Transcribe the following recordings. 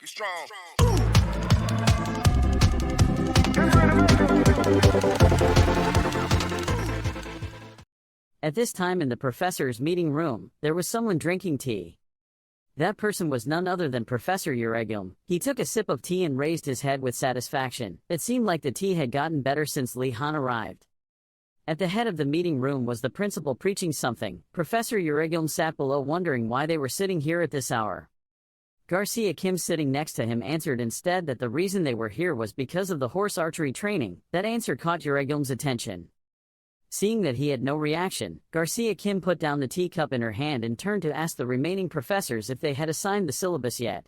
Be strong. At this time in the professor's meeting room, there was someone drinking tea. That person was none other than Professor Euregum. He took a sip of tea and raised his head with satisfaction. It seemed like the tea had gotten better since Li Han arrived. At the head of the meeting room was the principal preaching something. Professor Euregum sat below wondering why they were sitting here at this hour. Garcia Kim sitting next to him answered instead that the reason they were here was because of the horse archery training. That answer caught Euregum's attention. Seeing that he had no reaction, Garcia Kim put down the teacup in her hand and turned to ask the remaining professors if they had assigned the syllabus yet.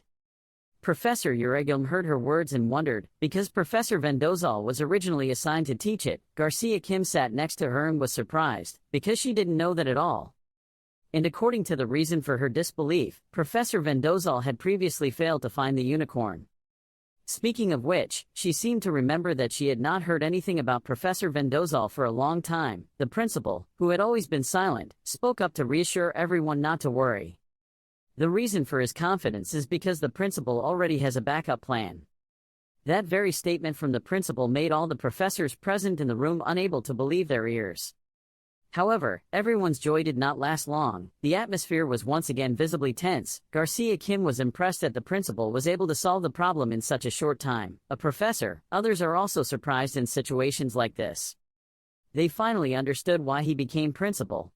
Professor Euregum heard her words and wondered, because Professor Vendozal was originally assigned to teach it. Garcia Kim sat next to her and was surprised, because she didn't know that at all. And according to the reason for her disbelief, Professor Vendozal had previously failed to find the unicorn. Speaking of which, she seemed to remember that she had not heard anything about Professor Vendozal for a long time. The principal, who had always been silent, spoke up to reassure everyone not to worry. The reason for his confidence is because the principal already has a backup plan. That very statement from the principal made all the professors present in the room unable to believe their ears. However, everyone's joy did not last long. The atmosphere was once again visibly tense. Garcia Kim was impressed that the principal was able to solve the problem in such a short time. A professor, others are also surprised in situations like this. They finally understood why he became principal.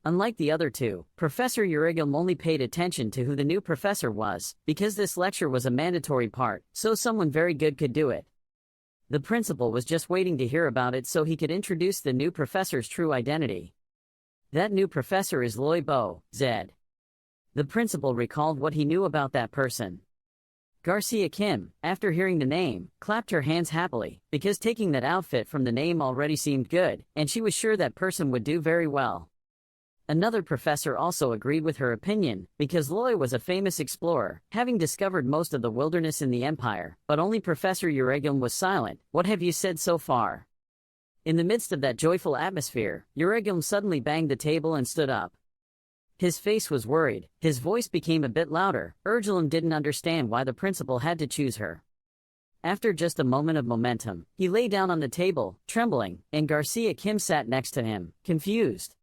Unlike the other two, Professor Euregum only paid attention to who the new professor was, because this lecture was a mandatory part, so someone very good could do it. The principal was just waiting to hear about it so he could introduce the new professor's true identity. That new professor is Loi Bo, Zed. The principal recalled what he knew about that person. Garcia Kim, after hearing the name, clapped her hands happily, because taking that outfit from the name already seemed good, and she was sure that person would do very well. Another professor also agreed with her opinion, because Loi was a famous explorer, having discovered most of the wilderness in the empire, but only Professor Euregum was silent. What have you said so far? In the midst of that joyful atmosphere, Euregum suddenly banged the table and stood up. His face was worried, his voice became a bit louder. Urgelum didn't understand why the principal had to choose her. After just a moment of momentum, he lay down on the table, trembling, and Garcia Kim sat next to him, confused.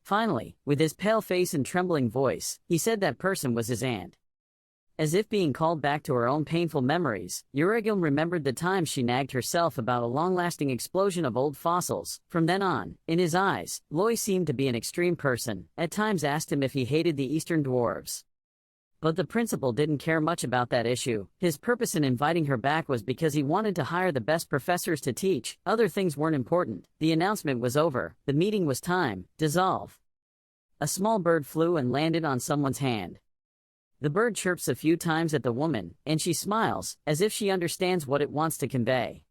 Finally, with his pale face and trembling voice, he said that person was his aunt. As if being called back to her own painful memories, Euregum remembered the time she nagged herself about a long-lasting explosion of old fossils. From then on, in his eyes, Loi seemed to be an extreme person, at times asked him if he hated the Eastern dwarves. But the principal didn't care much about that issue. His purpose in inviting her back was because he wanted to hire the best professors to teach. Other things weren't important. The announcement was over. The meeting was time. Dissolve. A small bird flew and landed on someone's hand. The bird chirps a few times at the woman, and she smiles, as if she understands what it wants to convey.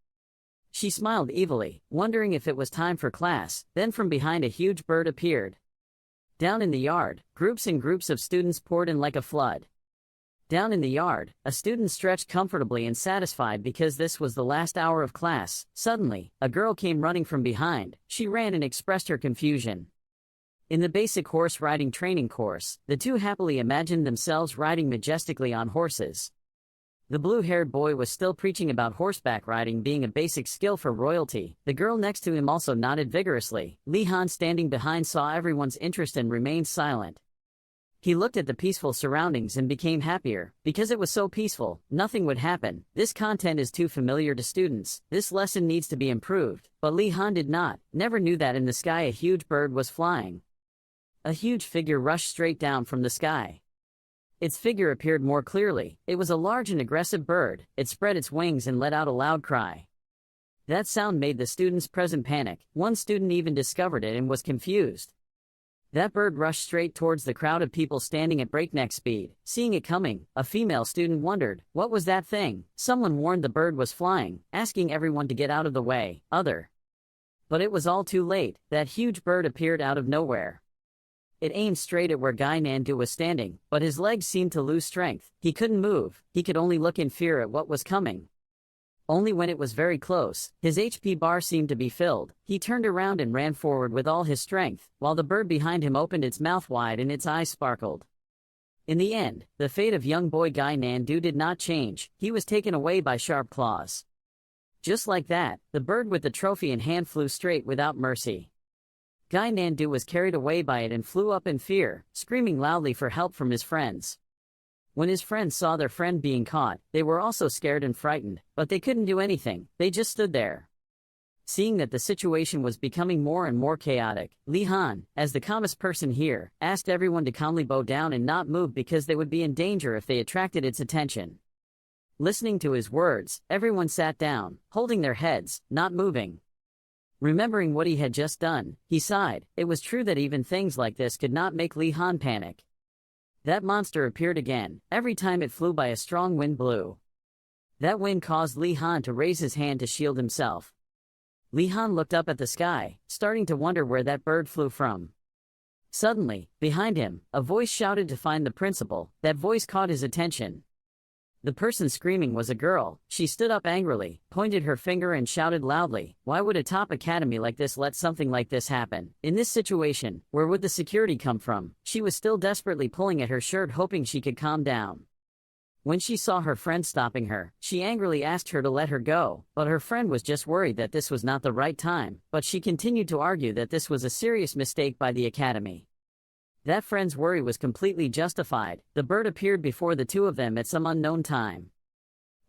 She smiled evilly, wondering if it was time for class. Then from behind a huge bird appeared. Down in the yard, groups and groups of students poured in like a flood. Down in the yard, a student stretched comfortably and satisfied because this was the last hour of class. Suddenly, a girl came running from behind. She ran and expressed her confusion. In the basic horse riding training course, the two happily imagined themselves riding majestically on horses. The blue-haired boy was still preaching about horseback riding being a basic skill for royalty. The girl next to him also nodded vigorously. Li Han standing behind saw everyone's interest and remained silent. He looked at the peaceful surroundings and became happier. Because it was so peaceful, nothing would happen. This content is too familiar to students. This lesson needs to be improved. But Li Han did not, never knew that in the sky a huge bird was flying. A huge figure rushed straight down from the sky. Its figure appeared more clearly. It was a large and aggressive bird. It spread its wings and let out a loud cry. That sound made the students present panic. One student even discovered it and was confused. That bird rushed straight towards the crowd of people standing at breakneck speed. Seeing it coming, a female student wondered, what was that thing? Someone warned the bird was flying, asking everyone to get out of the way. But it was all too late. That huge bird appeared out of nowhere. It aimed straight at where Guy Nandu was standing, but his legs seemed to lose strength. He couldn't move. He could only look in fear at what was coming. Only when it was very close, his HP bar seemed to be filled. He turned around and ran forward with all his strength, while the bird behind him opened its mouth wide and its eyes sparkled. In the end, the fate of young boy Guy Nandu did not change. He was taken away by sharp claws. Just like that, the bird with the trophy in hand flew straight without mercy. Guy Nandu was carried away by it and flew up in fear, screaming loudly for help from his friends. When his friends saw their friend being caught, they were also scared and frightened, but they couldn't do anything, they just stood there. Seeing that the situation was becoming more and more chaotic, Li Han, as the calmest person here, asked everyone to calmly bow down and not move because they would be in danger if they attracted its attention. Listening to his words, everyone sat down, holding their heads, not moving. Remembering what he had just done, he sighed. It was true that even things like this could not make Li Han panic. That monster appeared again. Every time it flew by, a strong wind blew. That wind caused Li Han to raise his hand to shield himself. Li Han looked up at the sky, starting to wonder where that bird flew from. Suddenly, behind him, a voice shouted to find the principal. That voice caught his attention. The person screaming was a girl. She stood up angrily, pointed her finger and shouted loudly, "Why would a top academy like this let something like this happen? In this situation, where would the security come from?" She was still desperately pulling at her shirt, hoping she could calm down. When she saw her friend stopping her, she angrily asked her to let her go, but her friend was just worried that this was not the right time, but she continued to argue that this was a serious mistake by the academy. That friend's worry was completely justified. The bird appeared before the two of them at some unknown time.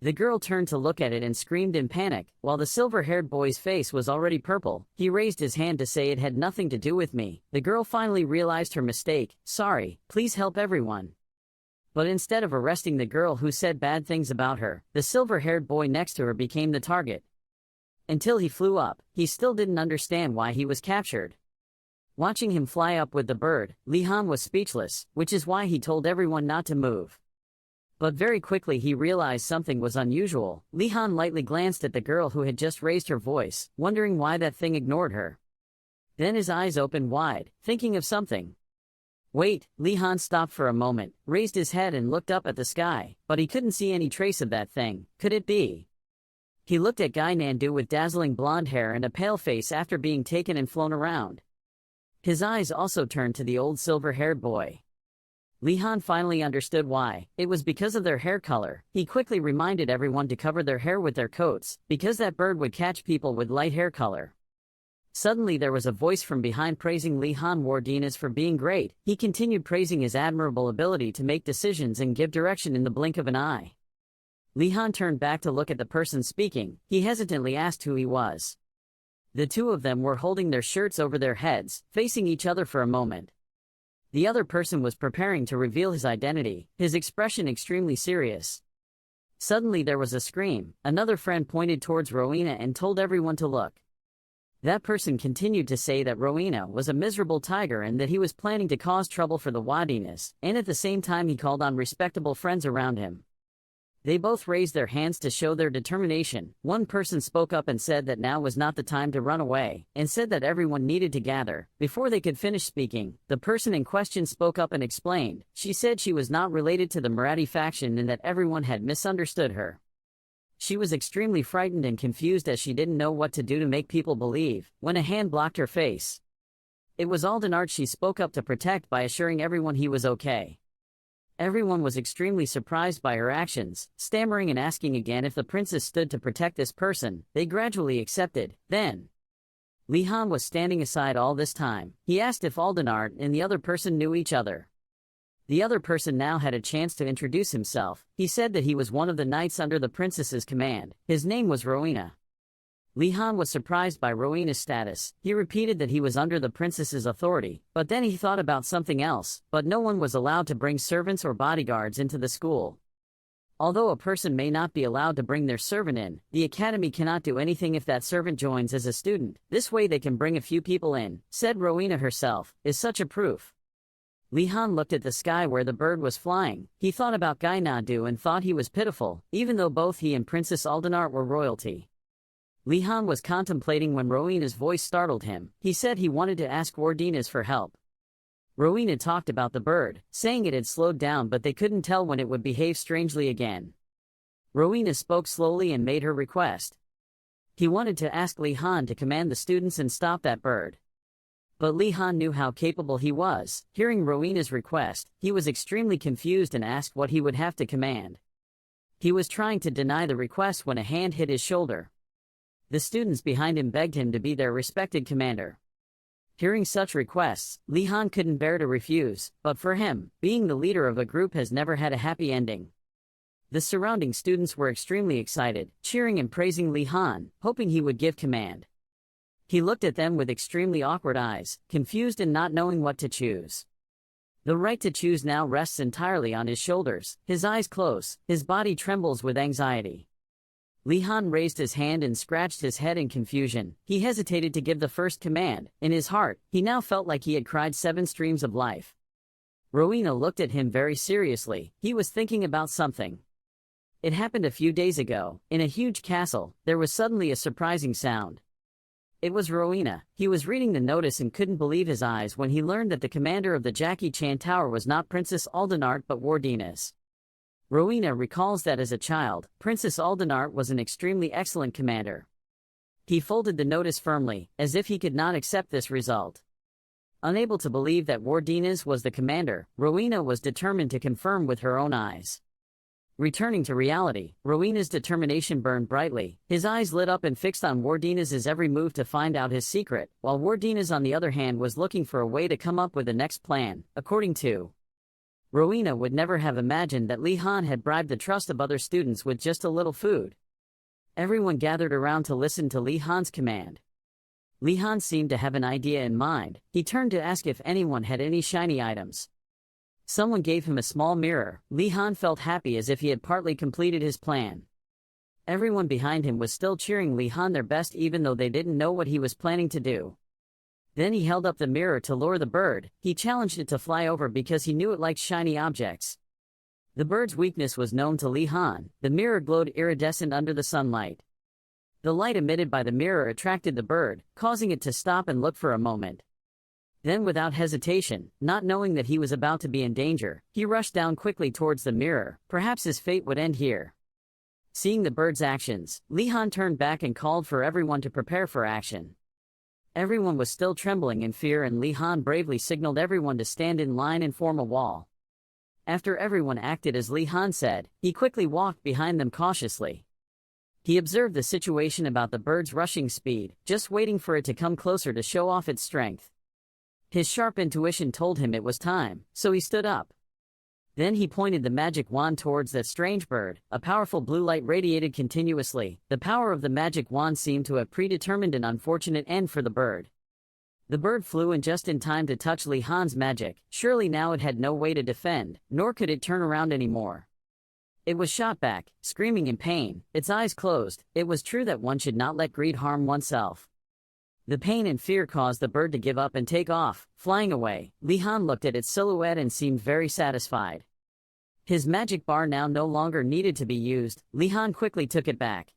The girl turned to look at it and screamed in panic, while the silver-haired boy's face was already purple. He raised his hand to say, "It had nothing to do with me." The girl finally realized her mistake. "Sorry, please help everyone." But instead of arresting the girl who said bad things about her, the silver-haired boy next to her became the target. Until he flew up, he still didn't understand why he was captured. Watching him fly up with the bird, Li Han was speechless, which is why he told everyone not to move. But very quickly he realized something was unusual. Li Han lightly glanced at the girl who had just raised her voice, wondering why that thing ignored her. Then his eyes opened wide, thinking of something. Wait, Li Han stopped for a moment, raised his head and looked up at the sky, but he couldn't see any trace of that thing. Could it be? He looked at Guy Nandu with dazzling blonde hair and a pale face after being taken and flown around. His eyes also turned to the old silver-haired boy. Li Han finally understood why. It was because of their hair color. He quickly reminded everyone to cover their hair with their coats, because that bird would catch people with light hair color. Suddenly there was a voice from behind praising Li Han Wardinas for being great. He continued praising his admirable ability to make decisions and give direction in the blink of an eye. Li Han turned back to look at the person speaking. He hesitantly asked who he was. The two of them were holding their shirts over their heads, facing each other for a moment. The other person was preparing to reveal his identity, his expression extremely serious. Suddenly there was a scream. Another friend pointed towards Rowena and told everyone to look. That person continued to say that Rowena was a miserable tiger and that he was planning to cause trouble for the Wadinas, and at the same time he called on respectable friends around him. They both raised their hands to show their determination. One person spoke up and said that now was not the time to run away, and said that everyone needed to gather. Before they could finish speaking, the person in question spoke up and explained. She said she was not related to the Marathi faction and that everyone had misunderstood her. She was extremely frightened and confused as she didn't know what to do to make people believe, when a hand blocked her face. It was Aldinard. She spoke up to protect by assuring everyone he was okay. Everyone was extremely surprised by her actions, stammering and asking again if the princess stood to protect this person. They gradually accepted. Then, Li Han was standing aside all this time. He asked if Aldinard and the other person knew each other. The other person now had a chance to introduce himself. He said that he was one of the knights under the princess's command. His name was Rowena. Li Han was surprised by Rowena's status. He repeated that he was under the princess's authority, but then he thought about something else. But no one was allowed to bring servants or bodyguards into the school. Although a person may not be allowed to bring their servant in, the academy cannot do anything if that servant joins as a student. This way they can bring a few people in, said Rowena herself. Is such a proof? Li Han looked at the sky where the bird was flying. He thought about Guy Nadu and thought he was pitiful, even though both he and Princess Aldinard were royalty. Li Han was contemplating when Rowena's voice startled him. He said he wanted to ask Wardinas for help. Rowena talked about the bird, saying it had slowed down but they couldn't tell when it would behave strangely again. Rowena spoke slowly and made her request. He wanted to ask Li Han to command the students and stop that bird. But Li Han knew how capable he was. Hearing Rowena's request, he was extremely confused and asked what he would have to command. He was trying to deny the request when a hand hit his shoulder. The students behind him begged him to be their respected commander. Hearing such requests, Li Han couldn't bear to refuse, but for him, being the leader of a group has never had a happy ending. The surrounding students were extremely excited, cheering and praising Li Han, hoping he would give command. He looked at them with extremely awkward eyes, confused and not knowing what to choose. The right to choose now rests entirely on his shoulders, his eyes close, his body trembles with anxiety. Li Han raised his hand and scratched his head in confusion. He hesitated to give the first command. In his heart, he now felt like he had cried 7 streams of life. Rowena looked at him very seriously. He was thinking about something. It happened a few days ago. In a huge castle, there was suddenly a surprising sound. It was Rowena. He was reading the notice and couldn't believe his eyes when he learned that the commander of the Jackie Chan Tower was not Princess Aldenart but Wardinas. Rowena recalls that as a child, Princess Aldenart was an extremely excellent commander. He folded the notice firmly, as if he could not accept this result. Unable to believe that Wardinas was the commander, Rowena was determined to confirm with her own eyes. Returning to reality, Rowena's determination burned brightly. His eyes lit up and fixed on Wardinas's every move to find out his secret, while Wardinas on the other hand was looking for a way to come up with the next plan. According to Rowena would never have imagined that Li Han had bribed the trust of other students with just a little food. Everyone gathered around to listen to Li Han's command. Li Han seemed to have an idea in mind. He turned to ask if anyone had any shiny items. Someone gave him a small mirror. Li Han felt happy as if he had partly completed his plan. Everyone behind him was still cheering Li Han their best even though they didn't know what he was planning to do. Then he held up the mirror to lure the bird. He challenged it to fly over because he knew it liked shiny objects. The bird's weakness was known to Li Han. The mirror glowed iridescent under the sunlight. The light emitted by the mirror attracted the bird, causing it to stop and look for a moment. Then without hesitation, not knowing that he was about to be in danger, he rushed down quickly towards the mirror. Perhaps his fate would end here. Seeing the bird's actions, Li Han turned back and called for everyone to prepare for action. Everyone was still trembling in fear and Li Han bravely signaled everyone to stand in line and form a wall. After everyone acted as Li Han said, he quickly walked behind them cautiously. He observed the situation about the bird's rushing speed, just waiting for it to come closer to show off its strength. His sharp intuition told him it was time, so he stood up. Then he pointed the magic wand towards that strange bird. A powerful blue light radiated continuously. The power of the magic wand seemed to have predetermined an unfortunate end for the bird. The bird flew in just in time to touch Li Han's magic. Surely now it had no way to defend, nor could it turn around anymore. It was shot back, screaming in pain, its eyes closed. It was true that one should not let greed harm oneself. The pain and fear caused the bird to give up and take off, flying away. Li Han looked at its silhouette and seemed very satisfied. His magic bar now no longer needed to be used. Li Han quickly took it back.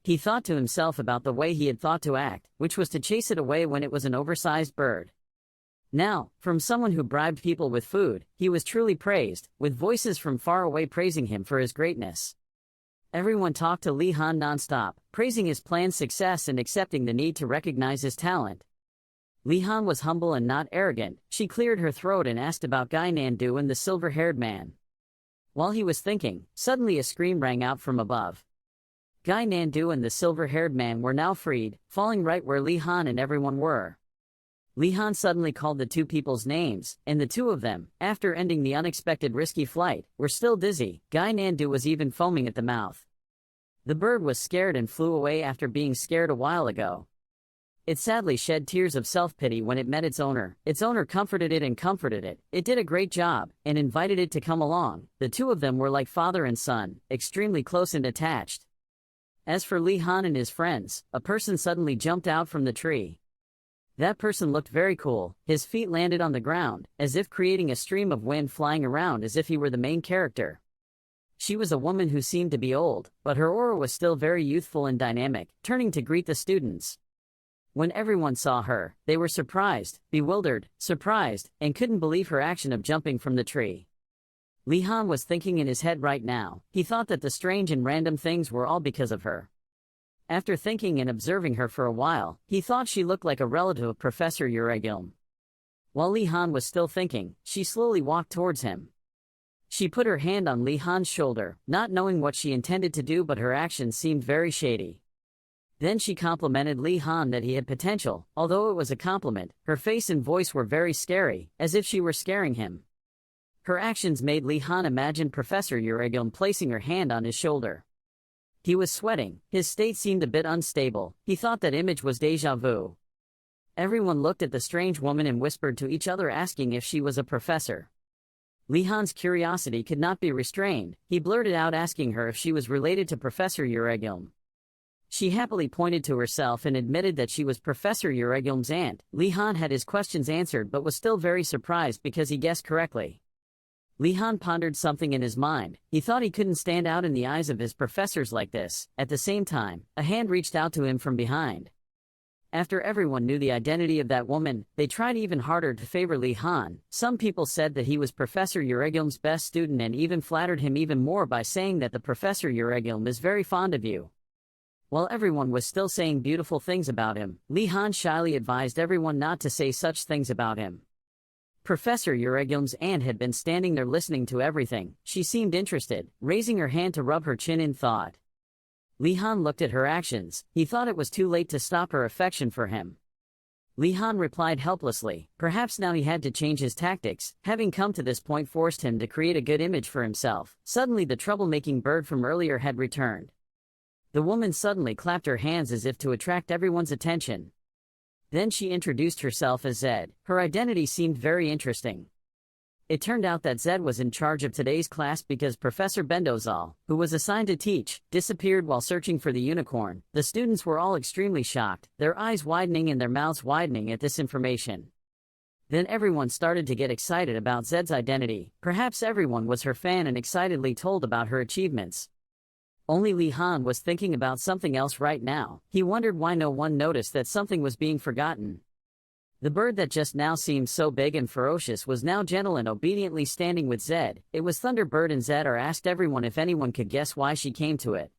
He thought to himself about the way he had thought to act, which was to chase it away when it was an oversized bird. Now, from someone who bribed people with food, he was truly praised, with voices from far away praising him for his greatness. Everyone talked to Li Han non-stop, praising his plan's success and accepting the need to recognize his talent. Li Han was humble and not arrogant. She cleared her throat and asked about Gai Nandu and the silver-haired man. While he was thinking, suddenly a scream rang out from above. Gai Nandu and the silver-haired man were now freed, falling right where Li Han and everyone were. Li Han suddenly called the two people's names, and the two of them, after ending the unexpected risky flight, were still dizzy. Gai Nandu was even foaming at the mouth. The bird was scared and flew away after being scared a while ago. It sadly shed tears of self-pity when it met its owner. Its owner comforted it and comforted it. It did a great job, and invited it to come along. The two of them were like father and son, extremely close and attached. As for Li Han and his friends, a person suddenly jumped out from the tree. That person looked very cool. His feet landed on the ground, as if creating a stream of wind flying around as if he were the main character. She was a woman who seemed to be old, but her aura was still very youthful and dynamic, turning to greet the students. When everyone saw her, they were surprised, bewildered, surprised, and couldn't believe her action of jumping from the tree. Li Han was thinking in his head right now. He thought that the strange and random things were all because of her. After thinking and observing her for a while, he thought she looked like a relative of Professor Uregilm. While Li Han was still thinking, she slowly walked towards him. She put her hand on Li Han's shoulder, not knowing what she intended to do, but her actions seemed very shady. Then she complimented Li Han that he had potential. Although it was a compliment, her face and voice were very scary, as if she were scaring him. Her actions made Li Han imagine Professor Uregilm placing her hand on his shoulder. He was sweating, his state seemed a bit unstable, he thought that image was déjà vu. Everyone looked at the strange woman and whispered to each other asking if she was a professor. Li Han's curiosity could not be restrained, he blurted out asking her if she was related to Professor Uregilm. She happily pointed to herself and admitted that she was Professor Uregilm's aunt. Li Han had his questions answered but was still very surprised because he guessed correctly. Li Han pondered something in his mind. He thought he couldn't stand out in the eyes of his professors like this. At the same time, a hand reached out to him from behind. After everyone knew the identity of that woman, they tried even harder to favor Li Han. Some people said that he was Professor Uregilm's best student and even flattered him even more by saying that the Professor Uregilm is very fond of you. While everyone was still saying beautiful things about him, Li Han shyly advised everyone not to say such things about him. Professor Uregilm's aunt had been standing there listening to everything. She seemed interested, raising her hand to rub her chin in thought. Li Han looked at her actions. He thought it was too late to stop her affection for him. Li Han replied helplessly. Perhaps now he had to change his tactics. Having come to this point forced him to create a good image for himself. Suddenly the troublemaking bird from earlier had returned. The woman suddenly clapped her hands as if to attract everyone's attention. Then she introduced herself as Zed. Her identity seemed very interesting. It turned out that Zed was in charge of today's class because Professor Bendozal, who was assigned to teach, disappeared while searching for the unicorn. The students were all extremely shocked, their eyes widening and their mouths widening at this information. Then everyone started to get excited about Zed's identity. Perhaps everyone was her fan and excitedly told about her achievements. Only Li Han was thinking about something else right now. He wondered why no one noticed that something was being forgotten. The bird that just now seemed so big and ferocious was now gentle and obediently standing with Zed. It was Thunderbird, and Zed asked everyone if anyone could guess why she came to it.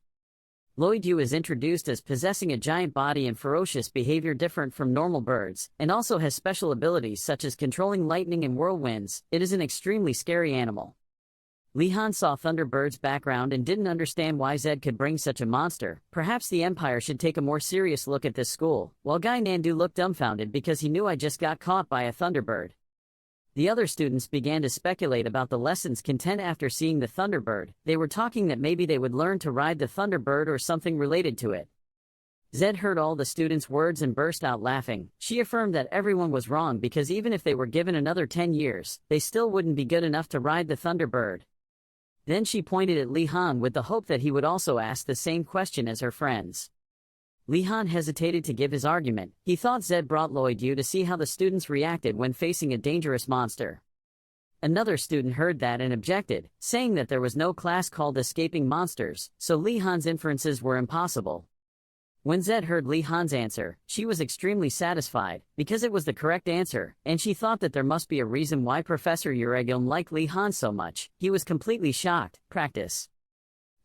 Loidu is introduced as possessing a giant body and ferocious behavior different from normal birds, and also has special abilities such as controlling lightning and whirlwinds. It is an extremely scary animal. Li Han saw Thunderbird's background and didn't understand why Zed could bring such a monster. Perhaps the Empire should take a more serious look at this school. While Guy Nandu looked dumbfounded because he knew I just got caught by a Thunderbird. The other students began to speculate about the lesson's content after seeing the Thunderbird. They were talking that maybe they would learn to ride the Thunderbird or something related to it. Zed heard all the students' words and burst out laughing. She affirmed that everyone was wrong because even if they were given another 10 years, they still wouldn't be good enough to ride the Thunderbird. Then she pointed at Li Han with the hope that he would also ask the same question as her friends. Li Han hesitated to give his argument. He thought Zed brought Loidu to see how the students reacted when facing a dangerous monster. Another student heard that and objected, saying that there was no class called Escaping Monsters, so Li Han's inferences were impossible. When Zed heard Li Han's answer, she was extremely satisfied, because it was the correct answer, and she thought that there must be a reason why Professor Uregilm liked Li Han so much. He was completely shocked. Practice.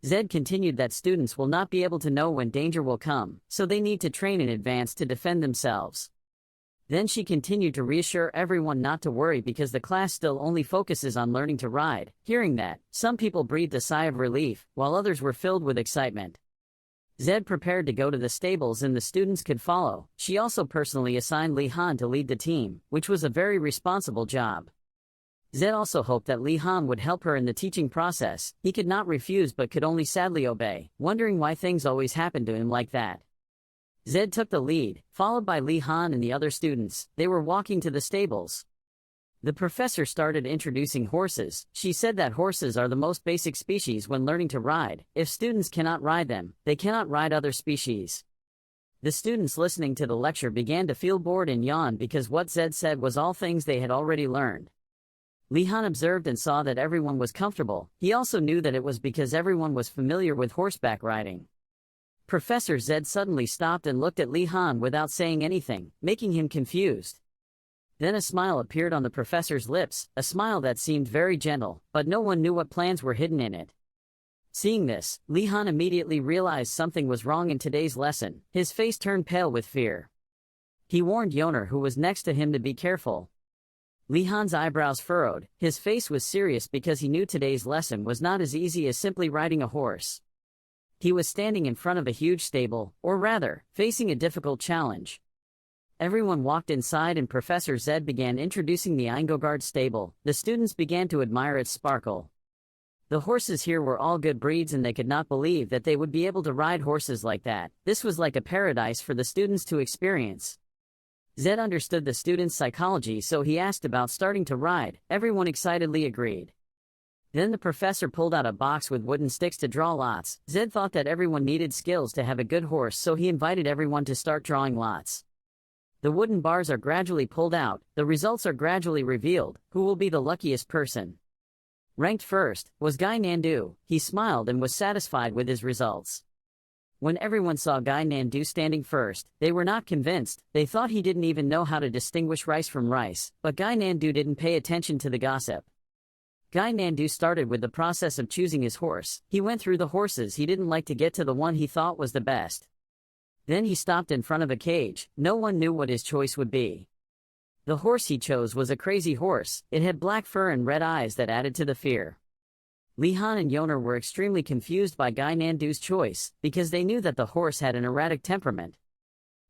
Zed continued that students will not be able to know when danger will come, so they need to train in advance to defend themselves. Then she continued to reassure everyone not to worry because the class still only focuses on learning to ride. Hearing that, some people breathed a sigh of relief, while others were filled with excitement. Zed prepared to go to the stables and the students could follow. She also personally assigned Li Han to lead the team, which was a very responsible job. Zed also hoped that Li Han would help her in the teaching process. He could not refuse but could only sadly obey, wondering why things always happened to him like that. Zed took the lead, followed by Li Han and the other students. They were walking to the stables. The professor started introducing horses. She said that horses are the most basic species when learning to ride. If students cannot ride them, they cannot ride other species. The students listening to the lecture began to feel bored and yawn because what Zed said was all things they had already learned. Li Han observed and saw that everyone was comfortable. He also knew that it was because everyone was familiar with horseback riding. Professor Zed suddenly stopped and looked at Li Han without saying anything, making him confused. Then a smile appeared on the professor's lips, a smile that seemed very gentle, but no one knew what plans were hidden in it. Seeing this, Li Han immediately realized something was wrong in today's lesson. His face turned pale with fear. He warned Yoner, who was next to him, to be careful. Li Han's eyebrows furrowed. His face was serious because he knew today's lesson was not as easy as simply riding a horse. He was standing in front of a huge stable, or rather, facing a difficult challenge. Everyone walked inside and Professor Zed began introducing the Einrogard stable. The students began to admire its sparkle. The horses here were all good breeds and they could not believe that they would be able to ride horses like that. This was like a paradise for the students to experience. Zed understood the students' psychology, so he asked about starting to ride. Everyone excitedly agreed. Then the professor pulled out a box with wooden sticks to draw lots. Zed thought that everyone needed skills to have a good horse, so he invited everyone to start drawing lots. The wooden bars are gradually pulled out, the results are gradually revealed. Who will be the luckiest person? Ranked first was Guy Nandu. He smiled and was satisfied with his results. When everyone saw Guy Nandu standing first, they were not convinced. They thought he didn't even know how to distinguish rice from rice, but Guy Nandu didn't pay attention to the gossip. Guy Nandu started with the process of choosing his horse. He went through the horses he didn't like to get to the one he thought was the best. Then he stopped in front of a cage. No one knew what his choice would be. The horse he chose was a crazy horse. It had black fur and red eyes that added to the fear. Li Han and Yoner were extremely confused by Guy Nandu's choice, because they knew that the horse had an erratic temperament.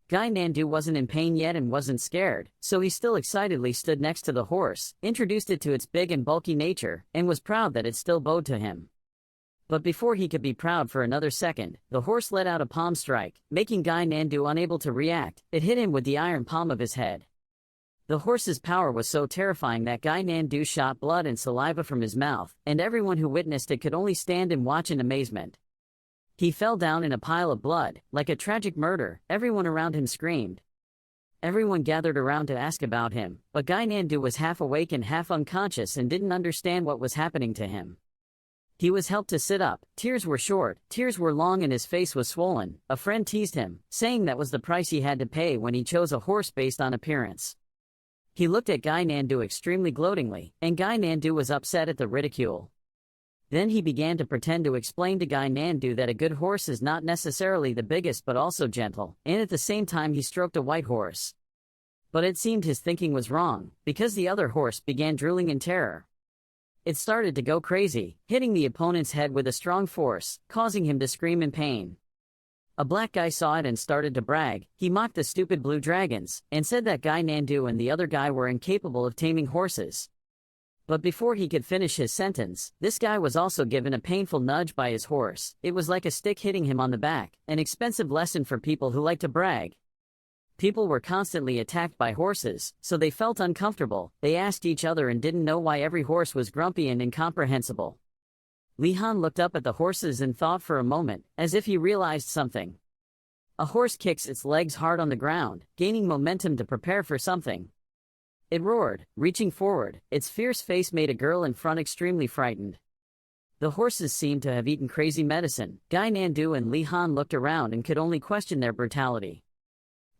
Guy Nandu wasn't in pain yet and wasn't scared, so he still excitedly stood next to the horse, introduced it to its big and bulky nature, and was proud that it still bowed to him. But before he could be proud for another second, the horse let out a palm strike, making Guy Nandu unable to react. It hit him with the iron palm of his head. The horse's power was so terrifying that Guy Nandu shot blood and saliva from his mouth, and everyone who witnessed it could only stand and watch in amazement. He fell down in a pile of blood, like a tragic murder. Everyone around him screamed. Everyone gathered around to ask about him, but Guy Nandu was half awake and half unconscious and didn't understand what was happening to him. He was helped to sit up. Tears were short, tears were long, and his face was swollen. A friend teased him, saying that was the price he had to pay when he chose a horse based on appearance. He looked at Guy Nandu extremely gloatingly, and Guy Nandu was upset at the ridicule. Then he began to pretend to explain to Guy Nandu that a good horse is not necessarily the biggest but also gentle, and at the same time he stroked a white horse. But it seemed his thinking was wrong, because the other horse began drooling in terror. It started to go crazy, hitting the opponent's head with a strong force, causing him to scream in pain. A black guy saw it and started to brag. He mocked the stupid blue dragons, and said that Guy Nandu and the other guy were incapable of taming horses. But before he could finish his sentence, this guy was also given a painful nudge by his horse. It was like a stick hitting him on the back, an expensive lesson for people who like to brag. People were constantly attacked by horses, so they felt uncomfortable. They asked each other and didn't know why every horse was grumpy and incomprehensible. Li Han looked up at the horses and thought for a moment, as if he realized something. A horse kicks its legs hard on the ground, gaining momentum to prepare for something. It roared, reaching forward. Its fierce face made a girl in front extremely frightened. The horses seemed to have eaten crazy medicine. Guy Nandu and Li Han looked around and could only question their brutality.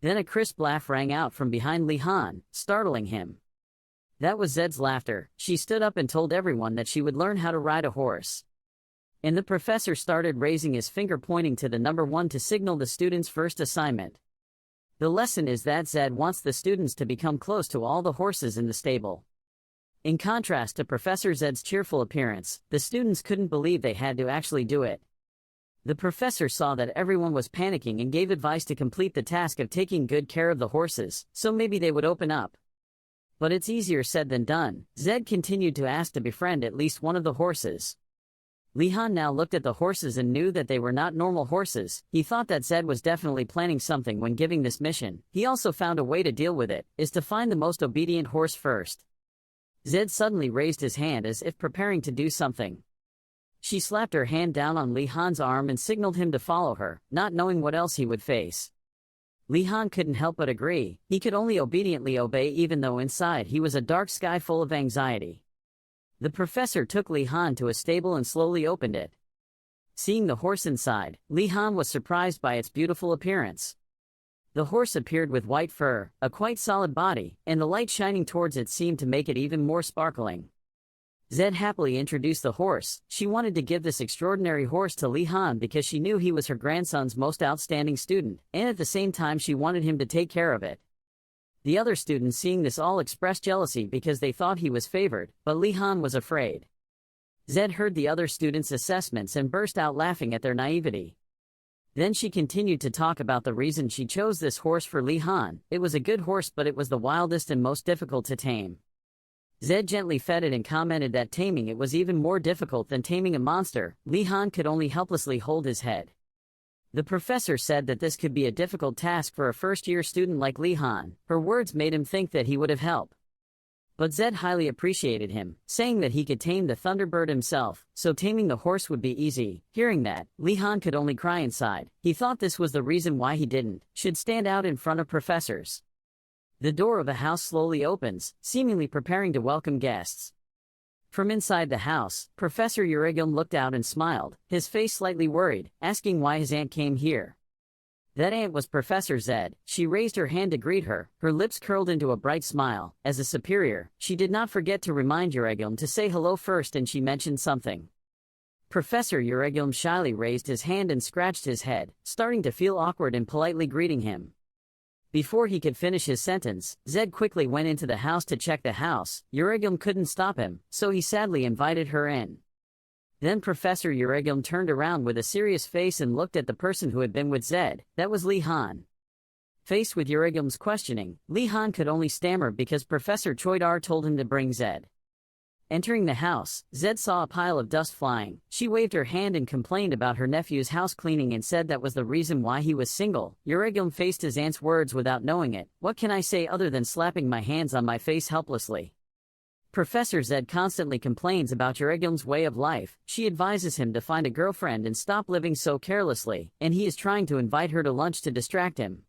Then a crisp laugh rang out from behind Li Han, startling him. That was Zed's laughter. She stood up and told everyone that she would learn how to ride a horse. And the professor started raising his finger pointing to the number 1 to signal the students' first assignment. The lesson is that Zed wants the students to become close to all the horses in the stable. In contrast to Professor Zed's cheerful appearance, the students couldn't believe they had to actually do it. The professor saw that everyone was panicking and gave advice to complete the task of taking good care of the horses, so maybe they would open up. But it's easier said than done. Zed continued to ask to befriend at least one of the horses. Li Han now looked at the horses and knew that they were not normal horses. He thought that Zed was definitely planning something when giving this mission. He also found a way to deal with it, is to find the most obedient horse first. Zed suddenly raised his hand as if preparing to do something. She slapped her hand down on Li Han's arm and signaled him to follow her, not knowing what else he would face. Li Han couldn't help but agree. He could only obediently obey even though inside he was a dark sky full of anxiety. The professor took Li Han to a stable and slowly opened it. Seeing the horse inside, Li Han was surprised by its beautiful appearance. The horse appeared with white fur, a quite solid body, and the light shining towards it seemed to make it even more sparkling. Zed happily introduced the horse. She wanted to give this extraordinary horse to Li Han because she knew he was her grandson's most outstanding student, and at the same time she wanted him to take care of it. The other students seeing this all expressed jealousy because they thought he was favored, but Li Han was afraid. Zed heard the other students' assessments and burst out laughing at their naivety. Then she continued to talk about the reason she chose this horse for Li Han. It was a good horse, but it was the wildest and most difficult to tame. Zed gently fed it and commented that taming it was even more difficult than taming a monster. Li Han could only helplessly hold his head. The professor said that this could be a difficult task for a first-year student like Li Han. Her words made him think that he would have help. But Zed highly appreciated him, saying that he could tame the Thunderbird himself, so taming the horse would be easy. Hearing that, Li Han could only cry inside. He thought this was the reason why he should stand out in front of professors. The door of a house slowly opens, seemingly preparing to welcome guests. From inside the house, Professor Euregum looked out and smiled, his face slightly worried, asking why his aunt came here. That aunt was Professor Zed. She raised her hand to greet her, her lips curled into a bright smile. As a superior, she did not forget to remind Euregum to say hello first, and she mentioned something. Professor Euregum shyly raised his hand and scratched his head, starting to feel awkward in politely greeting him. Before he could finish his sentence, Zed quickly went into the house to check the house. Euregum couldn't stop him, so he sadly invited her in. Then Professor Euregum turned around with a serious face and looked at the person who had been with Zed. That was Li Han. Faced with Euregum's questioning, Li Han could only stammer because Professor Choidar told him to bring Zed. Entering the house, Zed saw a pile of dust flying. She waved her hand and complained about her nephew's house cleaning and said that was the reason why he was single. Euregum faced his aunt's words without knowing it. What can I say other than slapping my hands on my face helplessly? Professor Zed constantly complains about Euregum's way of life. She advises him to find a girlfriend and stop living so carelessly, and he is trying to invite her to lunch to distract him.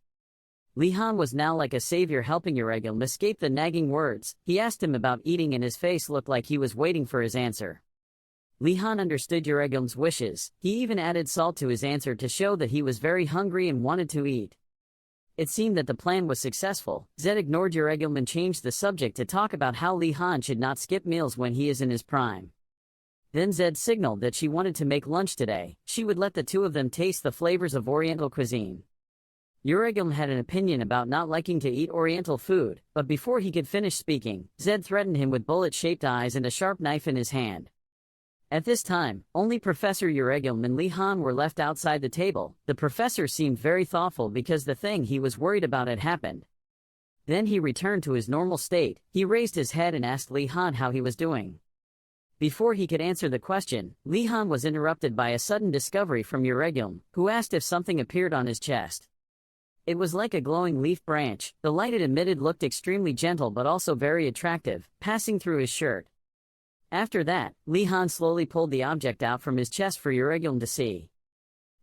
Li Han was now like a savior, helping Euregum escape the nagging words. He asked him about eating and his face looked like he was waiting for his answer. Li Han understood Euregum's wishes. He even added salt to his answer to show that he was very hungry and wanted to eat. It seemed that the plan was successful. Zed ignored Euregum and changed the subject to talk about how Li Han should not skip meals when he is in his prime. Then Zed signaled that she wanted to make lunch today. She would let the two of them taste the flavors of Oriental cuisine. Euregum had an opinion about not liking to eat Oriental food, but before he could finish speaking, Zed threatened him with bullet-shaped eyes and a sharp knife in his hand. At this time, only Professor Euregum and Li Han were left outside the table. The professor seemed very thoughtful because the thing he was worried about had happened. Then he returned to his normal state. He raised his head and asked Li Han how he was doing. Before he could answer the question, Li Han was interrupted by a sudden discovery from Euregum, who asked if something appeared on his chest. It was like a glowing leaf branch. The light it emitted looked extremely gentle but also very attractive, passing through his shirt. After that, Li Han slowly pulled the object out from his chest for Euregum to see.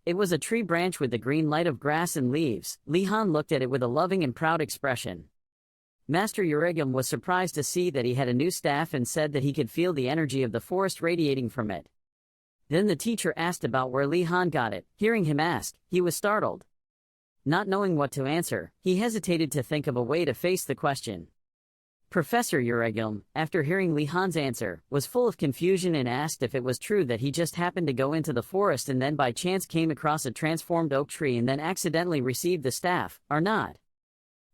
It was a tree branch with the green light of grass and leaves. Li Han looked at it with a loving and proud expression. Master Euregum was surprised to see that he had a new staff and said that he could feel the energy of the forest radiating from it. Then the teacher asked about where Li Han got it. Hearing him ask, he was startled. Not knowing what to answer, he hesitated to think of a way to face the question. Professor Euregum, after hearing Li Han's answer, was full of confusion and asked if it was true that he just happened to go into the forest and then by chance came across a transformed oak tree and then accidentally received the staff, or not.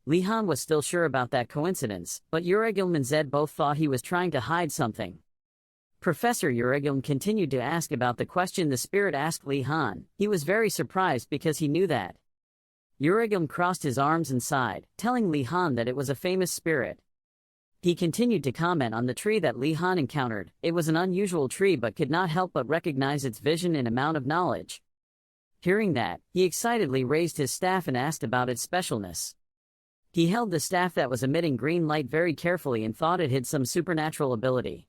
Li Han was still sure about that coincidence, but Euregum and Zed both thought he was trying to hide something. Professor Euregum continued to ask about the question the spirit asked Li Han. He was very surprised because he knew that. Euregum crossed his arms and sighed, telling Li Han that it was a famous spirit. He continued to comment on the tree that Li Han encountered. It was an unusual tree but could not help but recognize its vision and amount of knowledge. Hearing that, he excitedly raised his staff and asked about its specialness. He held the staff that was emitting green light very carefully and thought it had some supernatural ability.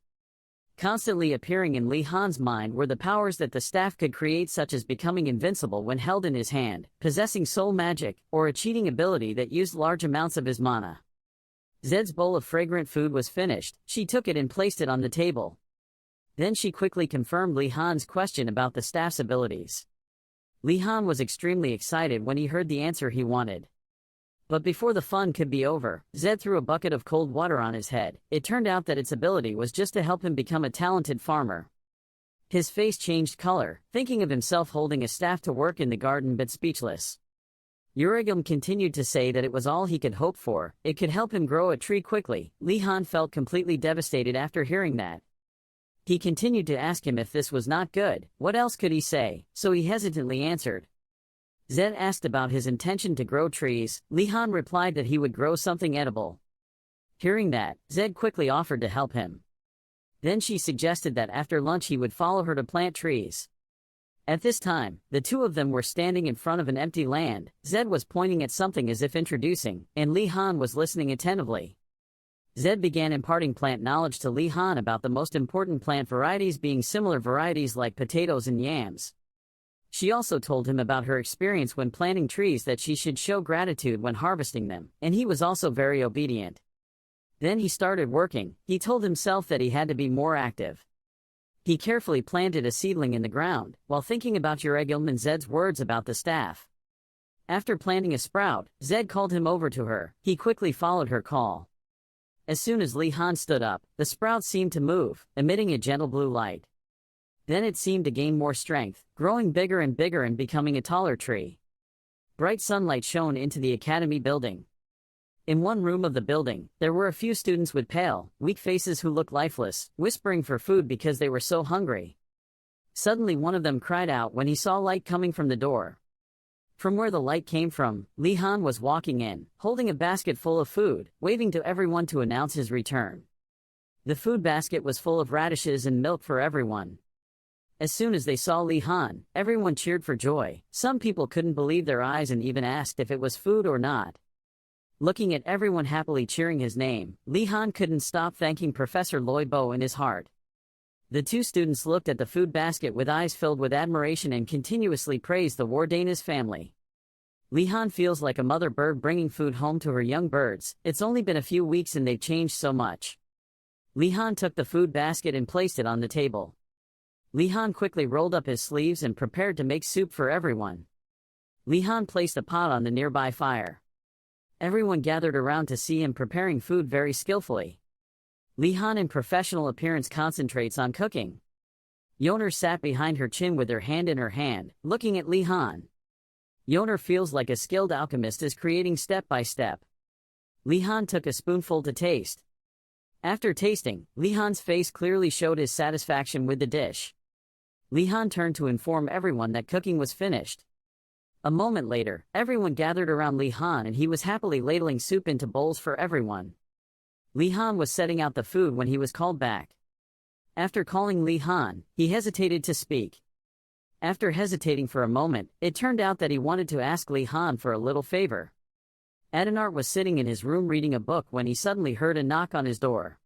Constantly appearing in Li Han's mind were the powers that the staff could create, such as becoming invincible when held in his hand, possessing soul magic, or a cheating ability that used large amounts of his mana. Zed's bowl of fragrant food was finished. She took it and placed it on the table. Then she quickly confirmed Li Han's question about the staff's abilities. Li Han was extremely excited when he heard the answer he wanted. But before the fun could be over, Zed threw a bucket of cold water on his head. It turned out that its ability was just to help him become a talented farmer. His face changed color, thinking of himself holding a staff to work in the garden but speechless. Euregum continued to say that it was all he could hope for. It could help him grow a tree quickly. Li-Han felt completely devastated after hearing that. He continued to ask him if this was not good. What else could he say? So he hesitantly answered. Zed asked about his intention to grow trees. Li-Han replied that he would grow something edible. Hearing that, Zed quickly offered to help him. Then she suggested that after lunch he would follow her to plant trees. At this time, the two of them were standing in front of an empty land. Zed was pointing at something as if introducing, and Li-Han was listening attentively. Zed began imparting plant knowledge to Li-Han about the most important plant varieties being similar varieties like potatoes and yams. She also told him about her experience when planting trees, that she should show gratitude when harvesting them, and he was also very obedient. Then he started working. He told himself that he had to be more active. He carefully planted a seedling in the ground, while thinking about Euregum and Zed's words about the staff. After planting a sprout, Zed called him over to her. He quickly followed her call. As soon as Li-Han stood up, the sprout seemed to move, emitting a gentle blue light. Then it seemed to gain more strength, growing bigger and bigger and becoming a taller tree. Bright sunlight shone into the academy building. In one room of the building, there were a few students with pale, weak faces who looked lifeless, whispering for food because they were so hungry. Suddenly one of them cried out when he saw light coming from the door. From where the light came from, Li-Han was walking in, holding a basket full of food, waving to everyone to announce his return. The food basket was full of radishes and milk for everyone. As soon as they saw Li-Han, everyone cheered for joy. Some people couldn't believe their eyes and even asked if it was food or not. Looking at everyone happily cheering his name, Li-Han couldn't stop thanking Professor Loi Bo in his heart. The two students looked at the food basket with eyes filled with admiration and continuously praised the Wardanas family. Li-Han feels like a mother bird bringing food home to her young birds. It's only been a few weeks and they've changed so much. Li-Han took the food basket and placed it on the table. Li-Han quickly rolled up his sleeves and prepared to make soup for everyone. Li-Han placed a pot on the nearby fire. Everyone gathered around to see him preparing food very skillfully. Li-Han in professional appearance concentrates on cooking. Yoner sat behind her chin with her hand in her hand, looking at Li-Han. Yoner feels like a skilled alchemist is creating step by step. Li-Han took a spoonful to taste. After tasting, Li-Han's face clearly showed his satisfaction with the dish. Li-Han turned to inform everyone that cooking was finished. A moment later, everyone gathered around Li-Han and he was happily ladling soup into bowls for everyone. Li-Han was setting out the food when he was called back. After calling Li-Han, he hesitated to speak. After hesitating for a moment, it turned out that he wanted to ask Li-Han for a little favor. Adenart was sitting in his room reading a book when he suddenly heard a knock on his door.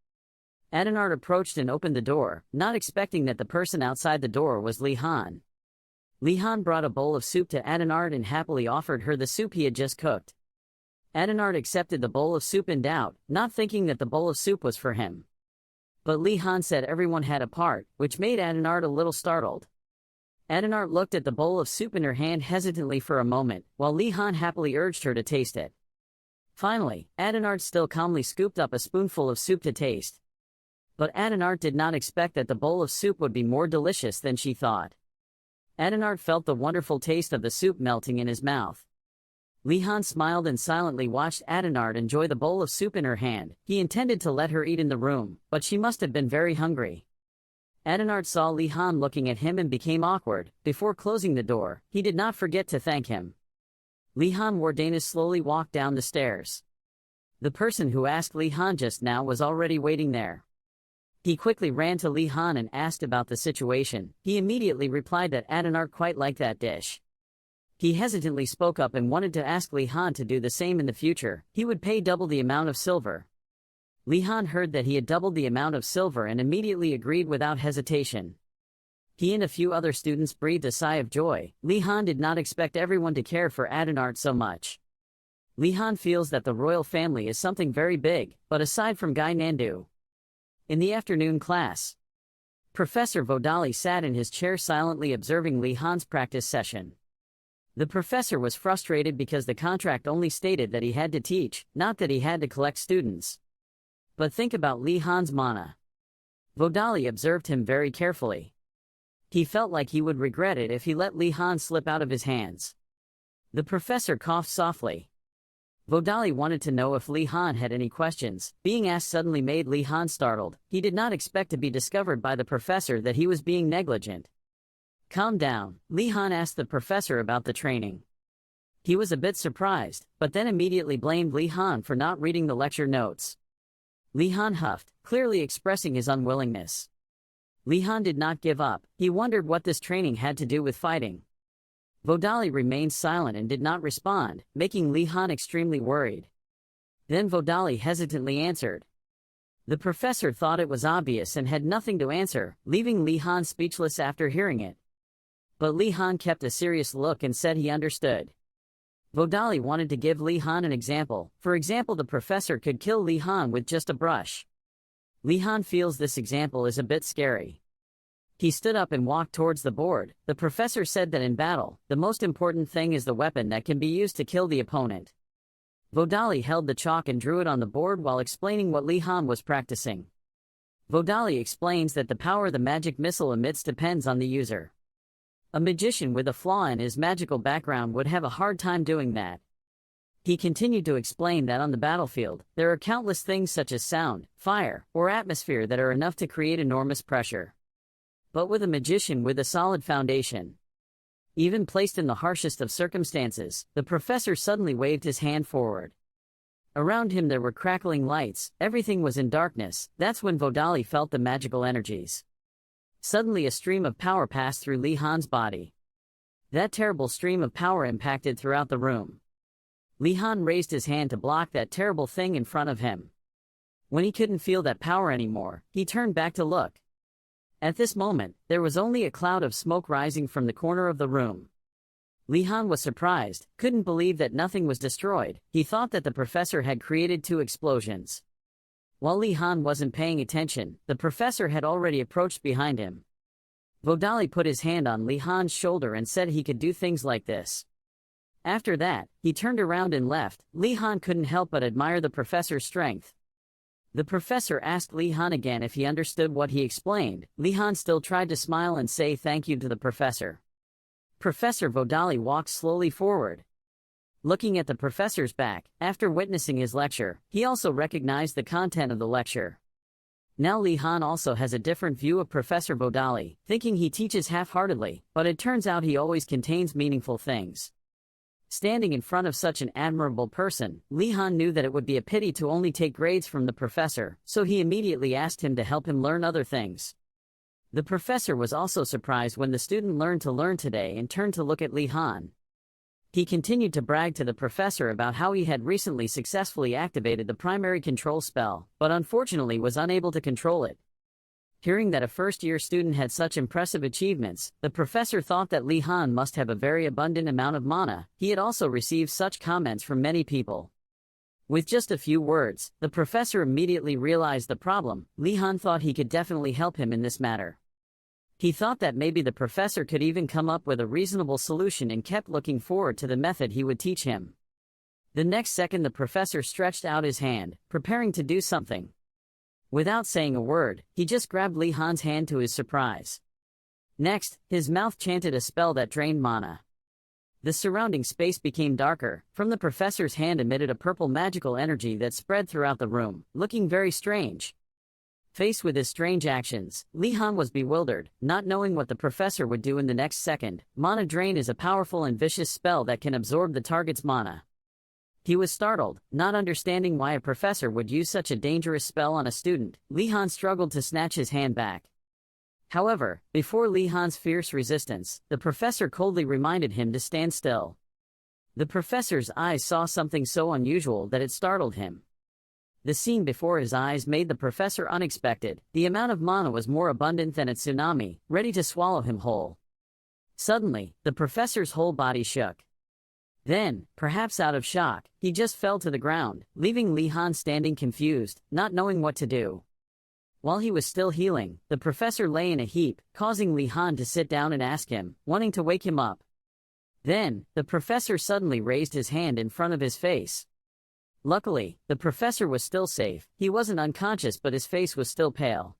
Adenart approached and opened the door, not expecting that the person outside the door was Li-Han. Li-Han brought a bowl of soup to Adenart and happily offered her the soup he had just cooked. Adenart accepted the bowl of soup in doubt, not thinking that the bowl of soup was for him. But Li-Han said everyone had a part, which made Adenart a little startled. Adenart looked at the bowl of soup in her hand hesitantly for a moment, while Li-Han happily urged her to taste it. Finally, Adenart still calmly scooped up a spoonful of soup to taste. But Adenart did not expect that the bowl of soup would be more delicious than she thought. Adenart felt the wonderful taste of the soup melting in his mouth. Li-Han smiled and silently watched Adenart enjoy the bowl of soup in her hand. He intended to let her eat in the room, but she must have been very hungry. Adenart saw Li-Han looking at him and became awkward. Before closing the door, he did not forget to thank him. Li-Han Wardanas slowly walked down the stairs. The person who asked Li-Han just now was already waiting there. He quickly ran to Li-Han and asked about the situation. He immediately replied that Adenart quite liked that dish. He hesitantly spoke up and wanted to ask Li-Han to do the same in the future. He would pay double the amount of silver. Li-Han heard that he had doubled the amount of silver and immediately agreed without hesitation. He and a few other students breathed a sigh of joy. Li-Han did not expect everyone to care for Adenart so much. Li-Han feels that the royal family is something very big, but aside from Gai Nandu. In the afternoon class, Professor Vodali sat in his chair silently observing Li-Han's practice session. The professor was frustrated because the contract only stated that he had to teach, not that he had to collect students. But think about Li Han's mana. Vodali observed him very carefully. He felt like he would regret it if he let Li Han slip out of his hands. The professor coughed softly. Vodali wanted to know if Li Han had any questions. Being asked suddenly made Li Han startled. He did not expect to be discovered by the professor that he was being negligent. Calm down, Li Han asked the professor about the training. He was a bit surprised, but then immediately blamed Li Han for not reading the lecture notes. Li Han huffed, clearly expressing his unwillingness. Li Han did not give up. He wondered what this training had to do with fighting. Vodali remained silent and did not respond, making Li Han extremely worried. Then Vodali hesitantly answered. The professor thought it was obvious and had nothing to answer, leaving Li Han speechless after hearing it. But Li Han kept a serious look and said he understood. Vodali wanted to give Li Han an example. For example, the professor could kill Li Han with just a brush. Li Han feels this example is a bit scary. He stood up and walked towards the board. The professor said that in battle, the most important thing is the weapon that can be used to kill the opponent. Vodali held the chalk and drew it on the board while explaining what Li Han was practicing. Vodali explains that the power the magic missile emits depends on the user. A magician with a flaw in his magical background would have a hard time doing that. He continued to explain that on the battlefield, there are countless things such as sound, fire, or atmosphere that are enough to create enormous pressure. But with a magician with a solid foundation, even placed in the harshest of circumstances, the professor suddenly waved his hand forward. Around him there were crackling lights, everything was in darkness. That's when Vodali felt the magical energies. Suddenly a stream of power passed through Li Han's body. That terrible stream of power impacted throughout the room. Li Han raised his hand to block that terrible thing in front of him. When he couldn't feel that power anymore, he turned back to look. At this moment, there was only a cloud of smoke rising from the corner of the room. Li Han was surprised, couldn't believe that nothing was destroyed. He thought that the professor had created 2 explosions. While Li Han wasn't paying attention, the professor had already approached behind him. Vodali put his hand on Li Han's shoulder and said he could do things like this. After that, he turned around and left. Li Han couldn't help but admire the professor's strength. The professor asked Li Han again if he understood what he explained. Li Han still tried to smile and say thank you to the professor. Professor Vodali walked slowly forward. Looking at the professor's back, after witnessing his lecture, he also recognized the content of the lecture. Now Li Han also has a different view of Professor Vodali, thinking he teaches half-heartedly, but it turns out he always contains meaningful things. Standing in front of such an admirable person, Li Han knew that it would be a pity to only take grades from the professor, so he immediately asked him to help him learn other things. The professor was also surprised when the student learned to learn today and turned to look at Li Han. He continued to brag to the professor about how he had recently successfully activated the primary control spell, but unfortunately was unable to control it. Hearing that a first-year student had such impressive achievements, the professor thought that Li Han must have a very abundant amount of mana. He had also received such comments from many people. With just a few words, the professor immediately realized the problem. Li Han thought he could definitely help him in this matter. He thought that maybe the professor could even come up with a reasonable solution and kept looking forward to the method he would teach him. The next second the professor stretched out his hand, preparing to do something. Without saying a word, he just grabbed Li Han's hand to his surprise. Next, his mouth chanted a spell that drained mana. The surrounding space became darker. From the professor's hand emitted a purple magical energy that spread throughout the room, looking very strange. Faced with his strange actions, Li Han was bewildered, not knowing what the professor would do in the next second. Mana Drain is a powerful and vicious spell that can absorb the target's mana. He was startled, not understanding why a professor would use such a dangerous spell on a student. Li Han struggled to snatch his hand back. However, before Li Han's fierce resistance, the professor coldly reminded him to stand still. The professor's eyes saw something so unusual that it startled him. The scene before his eyes made the professor unexpected. The amount of mana was more abundant than a tsunami, ready to swallow him whole. Suddenly, the professor's whole body shook. Then, perhaps out of shock, he just fell to the ground, leaving Li Han standing confused, not knowing what to do. While he was still healing, the professor lay in a heap, causing Li Han to sit down and ask him, wanting to wake him up. Then, the professor suddenly raised his hand in front of his face. Luckily, the professor was still safe. He wasn't unconscious, but his face was still pale.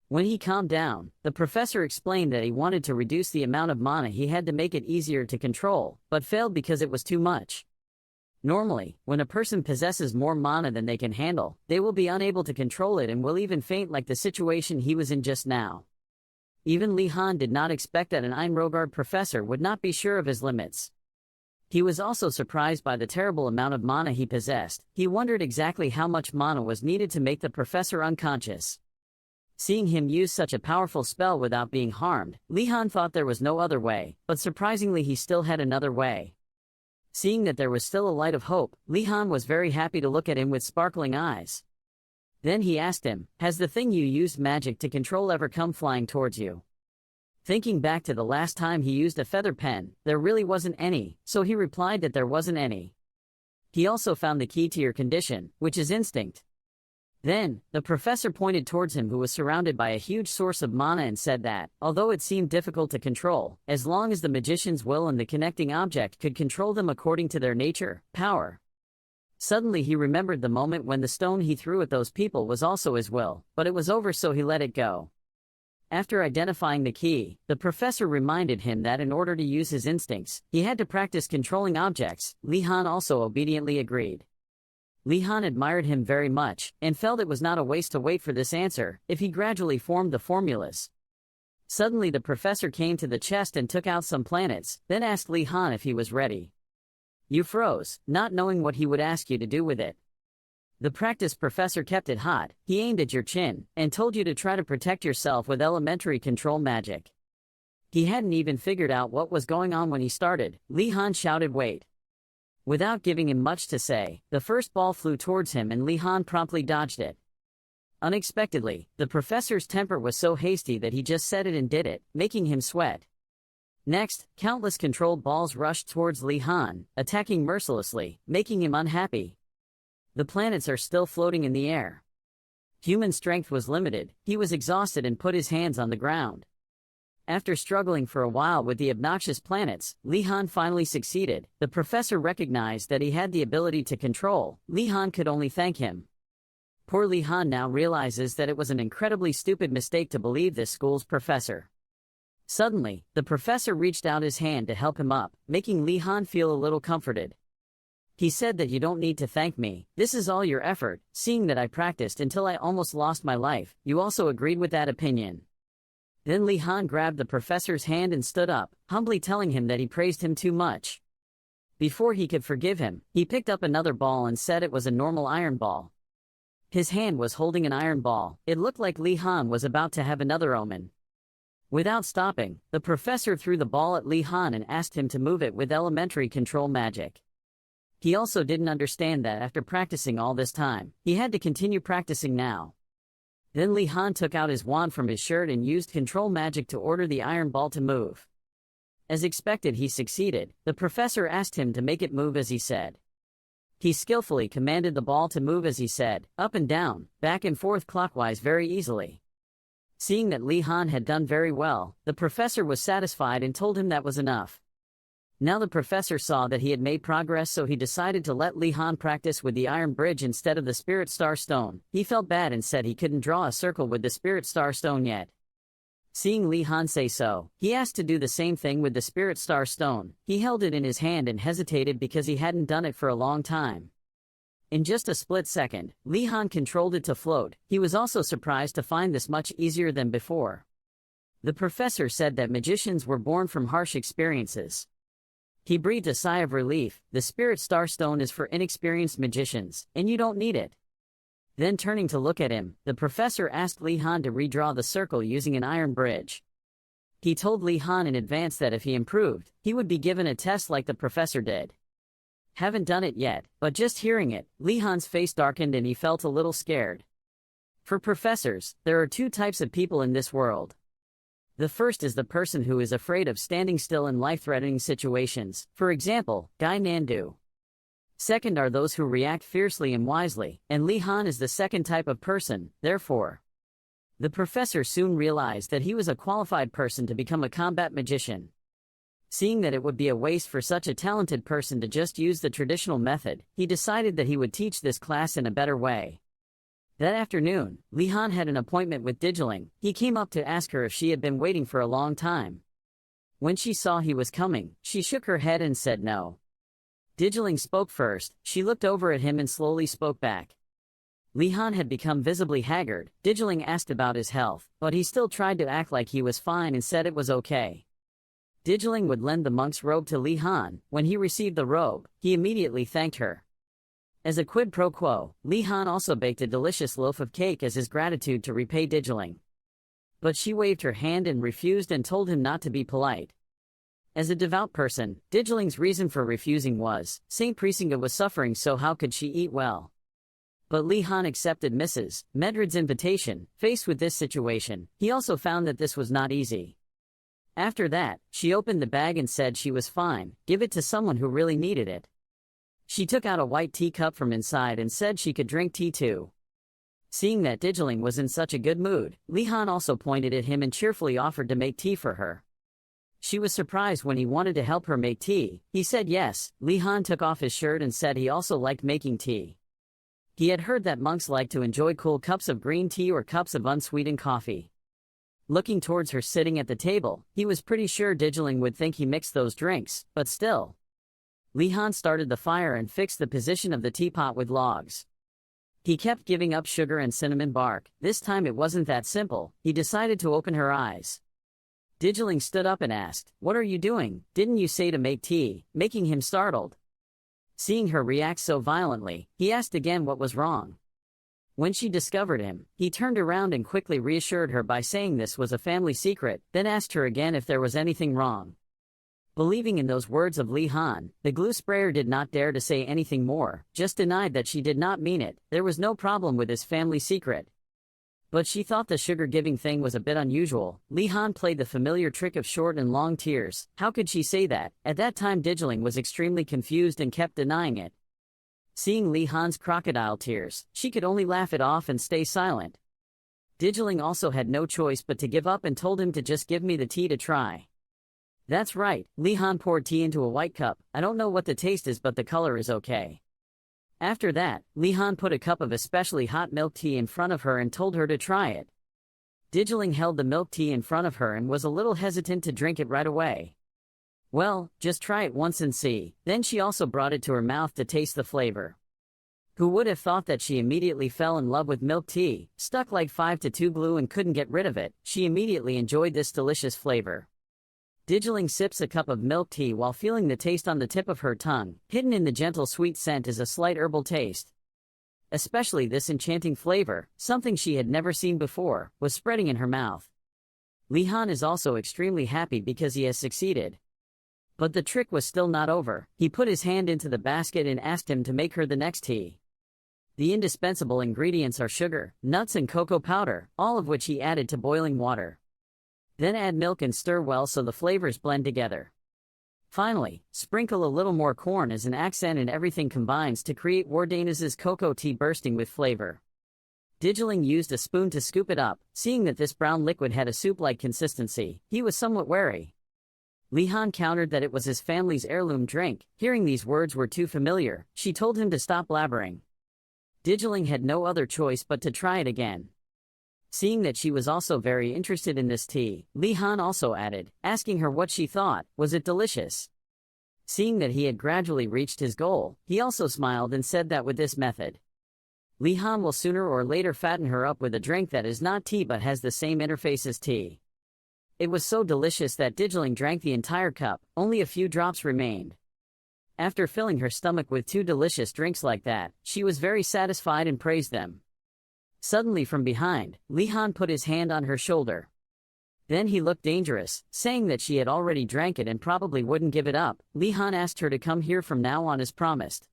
When he calmed down, the professor explained that he wanted to reduce the amount of mana he had to make it easier to control, but failed because it was too much. Normally, when a person possesses more mana than they can handle, they will be unable to control it and will even faint, like the situation he was in just now. Even Li Han did not expect that an Einrogard professor would not be sure of his limits. He was also surprised by the terrible amount of mana he possessed. He wondered exactly how much mana was needed to make the professor unconscious. Seeing him use such a powerful spell without being harmed, Li Han thought there was no other way, but surprisingly he still had another way. Seeing that there was still a light of hope, Li Han was very happy to look at him with sparkling eyes. Then he asked him, "Has the thing you used magic to control ever come flying towards you?" Thinking back to the last time he used a feather pen, there really wasn't any, so he replied that there wasn't any. He also found the key to your condition, which is instinct. Then, the professor pointed towards him, who was surrounded by a huge source of mana, and said that, although it seemed difficult to control, as long as the magician's will and the connecting object could control them according to their nature, power. Suddenly he remembered the moment when the stone he threw at those people was also his will, but it was over, so he let it go. After identifying the key, the professor reminded him that in order to use his instincts, he had to practice controlling objects. Li Han also obediently agreed. Li Han admired him very much, and felt it was not a waste to wait for this answer, if he gradually formed the formulas. Suddenly the professor came to the chest and took out some planets, then asked Li Han if he was ready. You froze, not knowing what he would ask you to do with it. The practice professor kept it hot. He aimed at your chin, and told you to try to protect yourself with elementary control magic. He hadn't even figured out what was going on when he started. Li Han shouted, "Wait." Without giving him much to say, the first ball flew towards him and Li Han promptly dodged it. Unexpectedly, the professor's temper was so hasty that he just said it and did it, making him sweat. Next, countless controlled balls rushed towards Li Han, attacking mercilessly, making him unhappy. The planets are still floating in the air. Human strength was limited. He was exhausted and put his hands on the ground. After struggling for a while with the obnoxious planets, Li Han finally succeeded. The professor recognized that he had the ability to control. Li Han could only thank him. Poor Li Han now realizes that it was an incredibly stupid mistake to believe this school's professor. Suddenly, the professor reached out his hand to help him up, making Li Han feel a little comforted. He said that you don't need to thank me. This is all your effort. Seeing that I practiced until I almost lost my life, you also agreed with that opinion. Then Li Han grabbed the professor's hand and stood up, humbly telling him that he praised him too much. Before he could forgive him, he picked up another ball and said it was a normal iron ball. His hand was holding an iron ball. It looked like Li Han was about to have another omen. Without stopping, the professor threw the ball at Li Han and asked him to move it with elementary control magic. He also didn't understand that after practicing all this time, he had to continue practicing now. Then Li Han took out his wand from his shirt and used control magic to order the iron ball to move. As expected, he succeeded. The professor asked him to make it move as he said. He skillfully commanded the ball to move as he said, up and down, back and forth clockwise very easily. Seeing that Li Han had done very well, the professor was satisfied and told him that was enough. Now the professor saw that he had made progress, so he decided to let Li Han practice with the iron bridge instead of the spirit star stone. He felt bad and said he couldn't draw a circle with the spirit star stone yet. Seeing Li Han say so, he asked to do the same thing with the spirit star stone. He held it in his hand and hesitated because he hadn't done it for a long time. In just a split second, Li Han controlled it to float. He was also surprised to find this much easier than before. The professor said that magicians were born from harsh experiences. He breathed a sigh of relief. The spirit star stone is for inexperienced magicians, and you don't need it. Then turning to look at him, the professor asked Li Han to redraw the circle using an iron bridge. He told Li Han in advance that if he improved, he would be given a test like the professor did. Haven't done it yet, but just hearing it, Li Han's face darkened and he felt a little scared. For professors, there are two types of people in this world. The first is the person who is afraid of standing still in life-threatening situations, for example, Gai Nandu. Second are those who react fiercely and wisely, and Li Han is the second type of person, therefore. The professor soon realized that he was a qualified person to become a combat magician. Seeing that it would be a waste for such a talented person to just use the traditional method, he decided that he would teach this class in a better way. That afternoon, Li-han had an appointment with Digiling. He came up to ask her if she had been waiting for a long time. When she saw he was coming, she shook her head and said no. Digiling spoke first. She looked over at him and slowly spoke back. Li-han had become visibly haggard. Digiling asked about his health, but he still tried to act like he was fine and said it was okay. Digiling would lend the monk's robe to Li-han. When he received the robe, he immediately thanked her. As a quid pro quo, Li-han also baked a delicious loaf of cake as his gratitude to repay Digiling. But she waved her hand and refused and told him not to be polite. As a devout person, Digiling's reason for refusing was, Saint Presinga was suffering, so how could she eat well? But Li-han accepted Mrs. Medred's invitation. Faced with this situation, he also found that this was not easy. After that, she opened the bag and said she was fine, give it to someone who really needed it. She took out a white teacup from inside and said she could drink tea too. Seeing that Digiling was in such a good mood, Li-han also pointed at him and cheerfully offered to make tea for her. She was surprised when he wanted to help her make tea. He said yes. Li-han took off his shirt and said he also liked making tea. He had heard that monks like to enjoy cool cups of green tea or cups of unsweetened coffee. Looking towards her sitting at the table, he was pretty sure Digiling would think he mixed those drinks, but still. Li-han started the fire and fixed the position of the teapot with logs. He kept giving up sugar and cinnamon bark. This time it wasn't that simple. He decided to open her eyes. Digiling stood up and asked, "What are you doing? Didn't you say to make tea?" making him startled. Seeing her react so violently, he asked again what was wrong. When she discovered him, he turned around and quickly reassured her by saying this was a family secret, then asked her again if there was anything wrong. Believing in those words of Li-han, the glue sprayer did not dare to say anything more, just denied that she did not mean it. There was no problem with his family secret. But she thought the sugar-giving thing was a bit unusual. Li-han played the familiar trick of short and long tears. How could she say that? At that time Digiling was extremely confused and kept denying it. Seeing Li-han's crocodile tears, she could only laugh it off and stay silent. Digiling also had no choice but to give up and told him to just give me the tea to try. That's right, Li-han poured tea into a white cup. I don't know what the taste is, but the color is okay. After that, Li-han put a cup of especially hot milk tea in front of her and told her to try it. Digiling held the milk tea in front of her and was a little hesitant to drink it right away. Well, just try it once and see. Then she also brought it to her mouth to taste the flavor. Who would have thought that she immediately fell in love with milk tea, stuck like 5 to 2 glue and couldn't get rid of it. She immediately enjoyed this delicious flavor. Digiling sips a cup of milk tea while feeling the taste on the tip of her tongue. Hidden in the gentle sweet scent is a slight herbal taste. Especially this enchanting flavor, something she had never seen before, was spreading in her mouth. Li-han is also extremely happy because he has succeeded. But the trick was still not over. He put his hand into the basket and asked him to make her the next tea. The indispensable ingredients are sugar, nuts and cocoa powder, all of which he added to boiling water. Then add milk and stir well so the flavors blend together. Finally, sprinkle a little more corn as an accent and everything combines to create Wardanes's cocoa tea bursting with flavor. Digiling used a spoon to scoop it up. Seeing that this brown liquid had a soup-like consistency, he was somewhat wary. Li-han countered that it was his family's heirloom drink. Hearing these words were too familiar, she told him to stop blabbering. Digiling had no other choice but to try it again. Seeing that she was also very interested in this tea, Li-han also added, asking her what she thought. Was it delicious? Seeing that he had gradually reached his goal, he also smiled and said that with this method, Li-han will sooner or later fatten her up with a drink that is not tea but has the same interface as tea. It was so delicious that Digiling drank the entire cup. Only a few drops remained. After filling her stomach with 2 delicious drinks like that, she was very satisfied and praised them. Suddenly from behind, Li-han put his hand on her shoulder. Then he looked dangerous, saying that she had already drank it and probably wouldn't give it up. Li-han asked her to come here from now on as promised.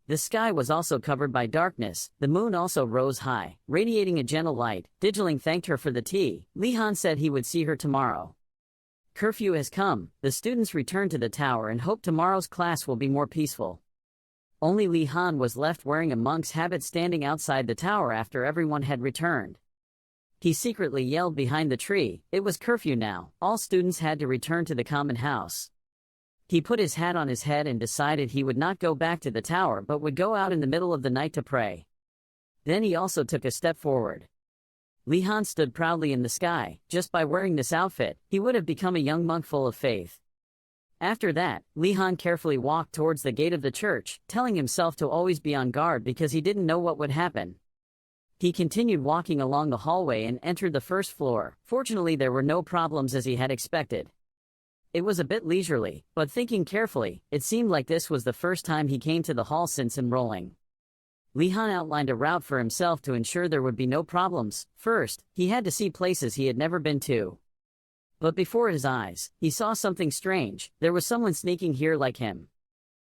The sky was also covered by darkness. The moon also rose high, radiating a gentle light. Digiling thanked her for the tea. Li-han said he would see her tomorrow. Curfew has come. The students returned to the tower and hope tomorrow's class will be more peaceful. Only Li-han was left wearing a monk's habit standing outside the tower after everyone had returned. He secretly yelled behind the tree. It was curfew now. All students had to return to the common house. He put his hat on his head and decided he would not go back to the tower but would go out in the middle of the night to pray. Then he also took a step forward. Li Han stood proudly in the sky. Just by wearing this outfit, he would have become a young monk full of faith. After that, Li Han carefully walked towards the gate of the church, telling himself to always be on guard because he didn't know what would happen. He continued walking along the hallway and entered the first floor. Fortunately, there were no problems as he had expected. It was a bit leisurely, but thinking carefully, it seemed like this was the first time he came to the hall since enrolling. Li Han outlined a route for himself to ensure there would be no problems. First, he had to see places he had never been to. But before his eyes, he saw something strange. There was someone sneaking here like him.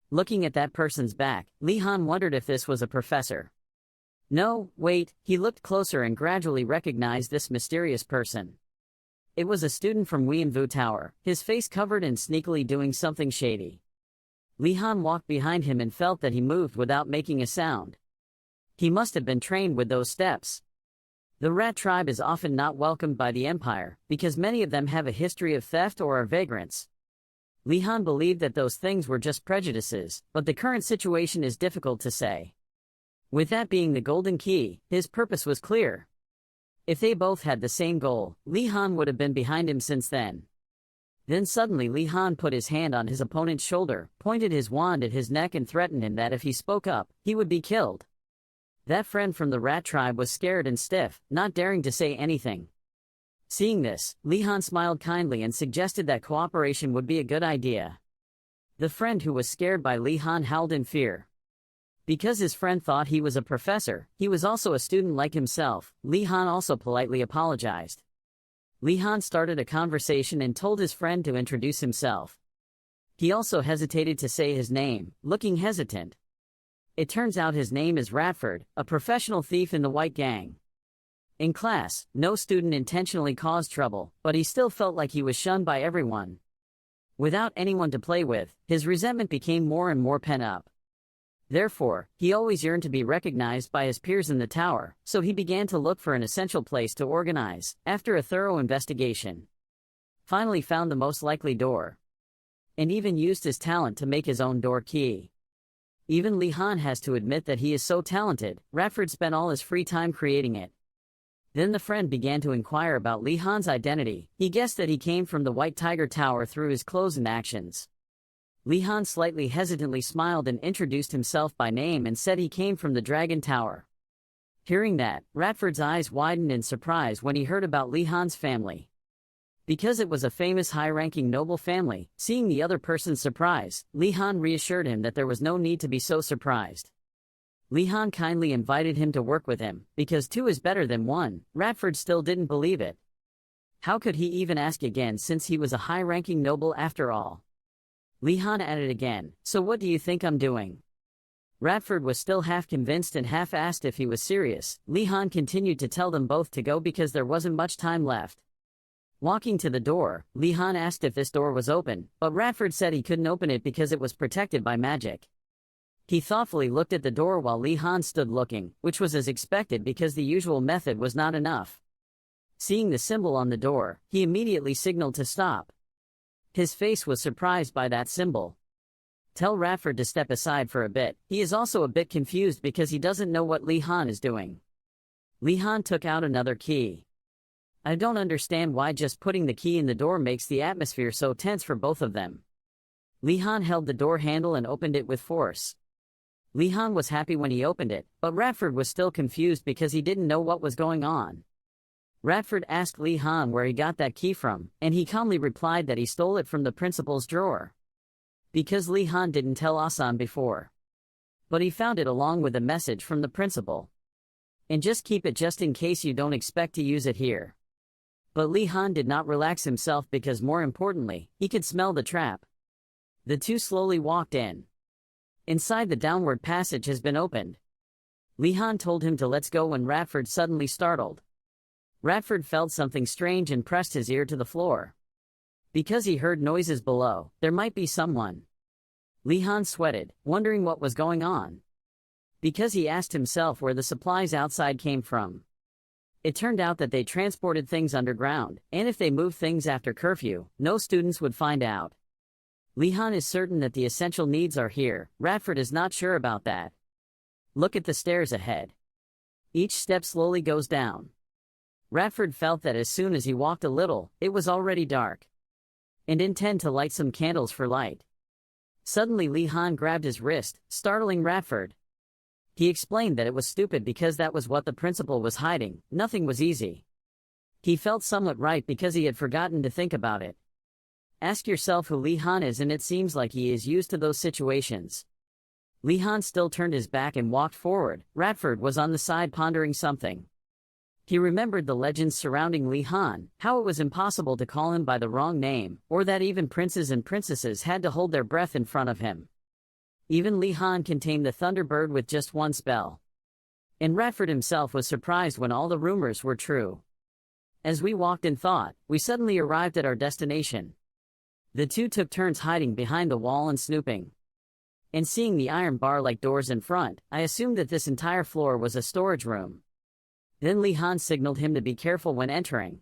Looking at that person's back, Li Han wondered if this was a professor. No, wait, he looked closer and gradually recognized this mysterious person. It was a student from Weinvu Tower, his face covered and sneakily doing something shady. Li Han walked behind him and felt that he moved without making a sound. He must have been trained with those steps. The rat tribe is often not welcomed by the empire, because many of them have a history of theft or are vagrants. Li Han believed that those things were just prejudices, but the current situation is difficult to say. With that being the golden key, his purpose was clear. If they both had the same goal, Li Han would have been behind him since then. Then suddenly Li Han put his hand on his opponent's shoulder, pointed his wand at his neck and threatened him that if he spoke up, he would be killed. That friend from the rat tribe was scared and stiff, not daring to say anything. Seeing this, Li Han smiled kindly and suggested that cooperation would be a good idea. The friend who was scared by Li Han howled in fear. Because his friend thought he was a professor, he was also a student like himself. Li Han also politely apologized. Li Han started a conversation and told his friend to introduce himself. He also hesitated to say his name, looking hesitant. It turns out his name is Radford, a professional thief in the White Gang. In class, no student intentionally caused trouble, but he still felt like he was shunned by everyone. Without anyone to play with, his resentment became more and more pent up. Therefore, he always yearned to be recognized by his peers in the tower, so he began to look for an essential place to organize, after a thorough investigation. Finally found the most likely door. And even used his talent to make his own door key. Even Li Han has to admit that he is so talented. Radford spent all his free time creating it. Then the friend began to inquire about Li Han's identity. He guessed that he came from the White Tiger Tower through his clothes and actions. Li Han slightly hesitantly smiled and introduced himself by name and said he came from the Dragon Tower. Hearing that, Radford's eyes widened in surprise when he heard about Li Han's family. Because it was a famous high-ranking noble family, seeing the other person's surprise, Li Han reassured him that there was no need to be so surprised. Li Han kindly invited him to work with him, because 2 is better than 1. Radford still didn't believe it. How could he even ask again since he was a high-ranking noble after all? Li Han added again, "So what do you think I'm doing?" Radford was still half convinced and half asked if he was serious. Li Han continued to tell them both to go because there wasn't much time left. Walking to the door, Li Han asked if this door was open, but Radford said he couldn't open it because it was protected by magic. He thoughtfully looked at the door while Li Han stood looking, which was as expected because the usual method was not enough. Seeing the symbol on the door, he immediately signaled to stop. His face was surprised by that symbol. Tell Radford to step aside for a bit. He is also a bit confused because he doesn't know what Li Han is doing. Li Han took out another key. I don't understand why just putting the key in the door makes the atmosphere so tense for both of them. Li Han held the door handle and opened it with force. Li Han was happy when he opened it, but Radford was still confused because he didn't know what was going on. Radford asked Li Han where he got that key from, and he calmly replied that he stole it from the principal's drawer. Because Li Han didn't tell Asan before. But he found it along with a message from the principal. And just keep it just in case you don't expect to use it here. But Li Han did not relax himself because more importantly, he could smell the trap. The 2 slowly walked in. Inside the downward passage has been opened. Li Han told him to let's go when Radford suddenly startled. Radford felt something strange and pressed his ear to the floor. Because he heard noises below, there might be someone. Li Han sweated, wondering what was going on. Because he asked himself where the supplies outside came from. It turned out that they transported things underground, and if they moved things after curfew, no students would find out. Li Han is certain that the essential needs are here. Radford is not sure about that. Look at the stairs ahead. Each step slowly goes down. Radford felt that as soon as he walked a little, it was already dark. And intend to light some candles for light. Suddenly Li Han grabbed his wrist, startling Radford. He explained that it was stupid because that was what the principal was hiding, nothing was easy. He felt somewhat right because he had forgotten to think about it. Ask yourself who Li Han is, and it seems like he is used to those situations. Li Han still turned his back and walked forward. Radford was on the side pondering something. He remembered the legends surrounding Li Han, how it was impossible to call him by the wrong name, or that even princes and princesses had to hold their breath in front of him. Even Li Han can tame the Thunderbird with just one spell. And Radford himself was surprised when all the rumors were true. As we walked in thought, we suddenly arrived at our destination. The two took turns hiding behind the wall and snooping. And seeing the iron bar-like doors in front, I assumed that this entire floor was a storage room. Then Li Han signaled him to be careful when entering.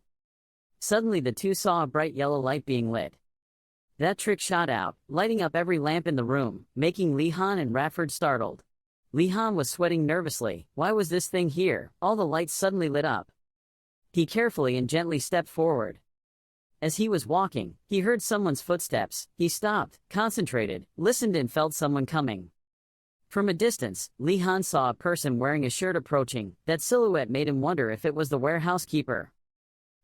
Suddenly the two saw a bright yellow light being lit. That trick shot out, lighting up every lamp in the room, making Li Han and Radford startled. Li Han was sweating nervously. Why was this thing here? All the lights suddenly lit up. He carefully and gently stepped forward. As he was walking, he heard someone's footsteps. He stopped, concentrated, listened and felt someone coming. From a distance, Li Han saw a person wearing a shirt approaching. That silhouette made him wonder if it was the warehouse keeper.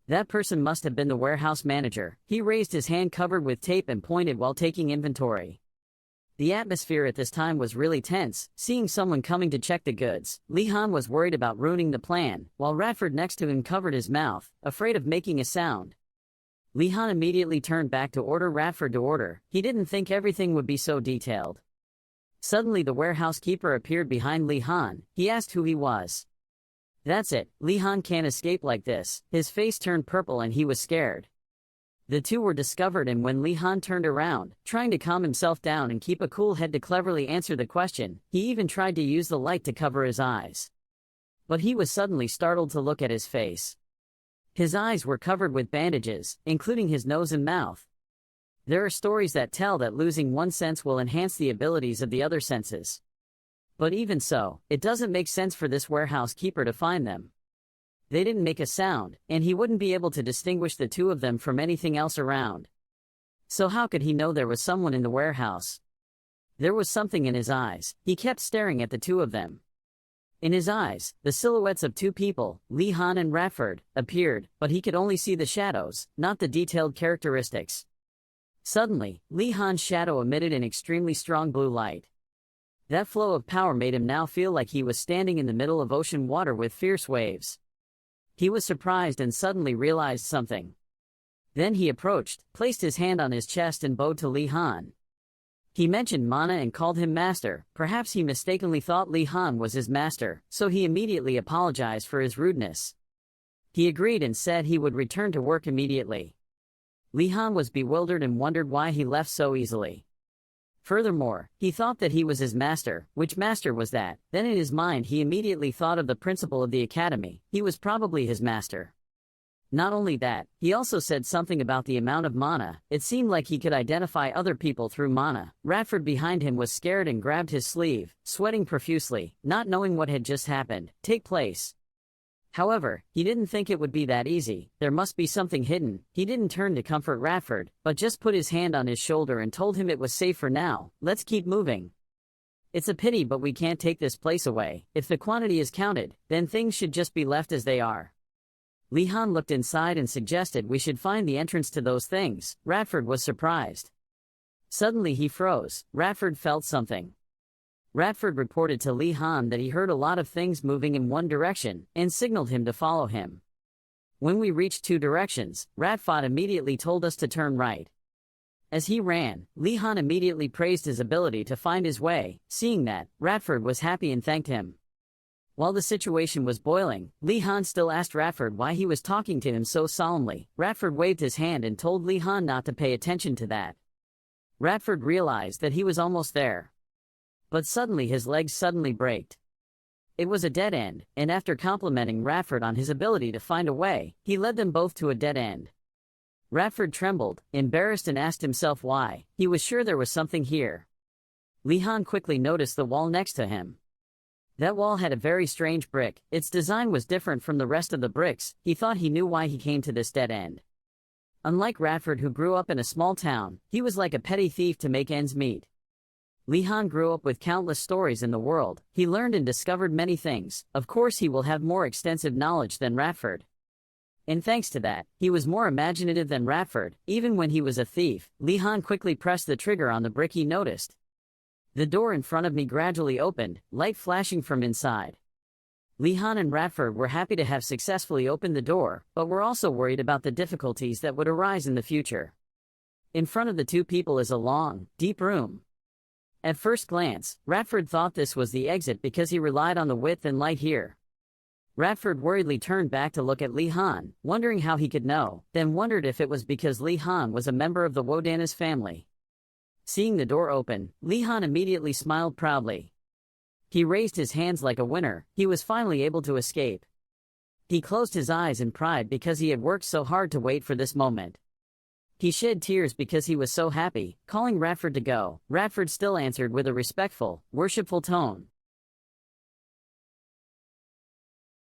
That person must have been the warehouse manager. He raised his hand covered with tape and pointed while taking inventory. The atmosphere at this time was really tense. Seeing someone coming to check the goods, Li Han was worried about ruining the plan, while Radford next to him covered his mouth, afraid of making a sound. Li Han immediately turned back to order Radford to order. He didn't think everything would be so detailed. Suddenly the warehouse keeper appeared behind Li Han. He asked who he was. That's it, Li Han can't escape like this. His face turned purple and he was scared. The two were discovered, and when Li Han turned around, trying to calm himself down and keep a cool head to cleverly answer the question, he even tried to use the light to cover his eyes. But he was suddenly startled to look at his face. His eyes were covered with bandages, including his nose and mouth. There are stories that tell that losing one sense will enhance the abilities of the other senses. But even so, it doesn't make sense for this warehouse keeper to find them. They didn't make a sound, and he wouldn't be able to distinguish the two of them from anything else around. So how could he know there was someone in the warehouse? There was something in his eyes. He kept staring at the two of them. In his eyes, the silhouettes of two people, Li Han and Radford, appeared, but he could only see the shadows, not the detailed characteristics. Suddenly, Li Han's shadow emitted an extremely strong blue light. That flow of power made him now feel like he was standing in the middle of ocean water with fierce waves. He was surprised and suddenly realized something. Then he approached, placed his hand on his chest and bowed to Li Han. He mentioned Mana and called him master. Perhaps he mistakenly thought Li Han was his master, so he immediately apologized for his rudeness. He agreed and said he would return to work immediately. Li Han was bewildered and wondered why he left so easily. Furthermore, he thought that he was his master. Which master was that? Then in his mind he immediately thought of the principal of the academy. He was probably his master. Not only that, he also said something about the amount of mana. It seemed like he could identify other people through mana. Radford behind him was scared and grabbed his sleeve, sweating profusely, not knowing what had just happened take place. However, he didn't think it would be that easy. There must be something hidden. He didn't turn to comfort Radford, but just put his hand on his shoulder and told him it was safe for now. Let's keep moving. It's a pity, but we can't take this place away. If the quantity is counted, then things should just be left as they are. Li Han looked inside and suggested we should find the entrance to those things. Radford was surprised. Suddenly he froze. Radford felt something. Radford reported to Li Han that he heard a lot of things moving in one direction, and signaled him to follow him. When we reached two directions, Radford immediately told us to turn right. As he ran, Li Han immediately praised his ability to find his way. Seeing that, Radford was happy and thanked him. While the situation was boiling, Li Han still asked Radford why he was talking to him so solemnly. Radford waved his hand and told Li Han not to pay attention to that. Radford realized that he was almost there. But suddenly his legs suddenly braked. It was a dead end, and after complimenting Radford on his ability to find a way, he led them both to a dead end. Radford trembled, embarrassed, and asked himself why. He was sure there was something here. Li Han quickly noticed the wall next to him. That wall had a very strange brick. Its design was different from the rest of the bricks. He thought he knew why he came to this dead end. Unlike Radford, who grew up in a small town, he was like a petty thief to make ends meet. Li Han grew up with countless stories in the world. He learned and discovered many things. Of course, he will have more extensive knowledge than Radford. And thanks to that, he was more imaginative than Radford. Even when he was a thief, Li Han quickly pressed the trigger on the brick he noticed. The door in front of me gradually opened, light flashing from inside. Li Han and Radford were happy to have successfully opened the door, but were also worried about the difficulties that would arise in the future. In front of the two people is a long, deep room. At first glance, Radford thought this was the exit because he relied on the width and light here. Radford worriedly turned back to look at Li Han, wondering how he could know, then wondered if it was because Li Han was a member of the Wodanis family. Seeing the door open, Li Han immediately smiled proudly. He raised his hands like a winner. He was finally able to escape. He closed his eyes in pride because he had worked so hard to wait for this moment. He shed tears because he was so happy, calling Radford to go. Radford still answered with a respectful, worshipful tone.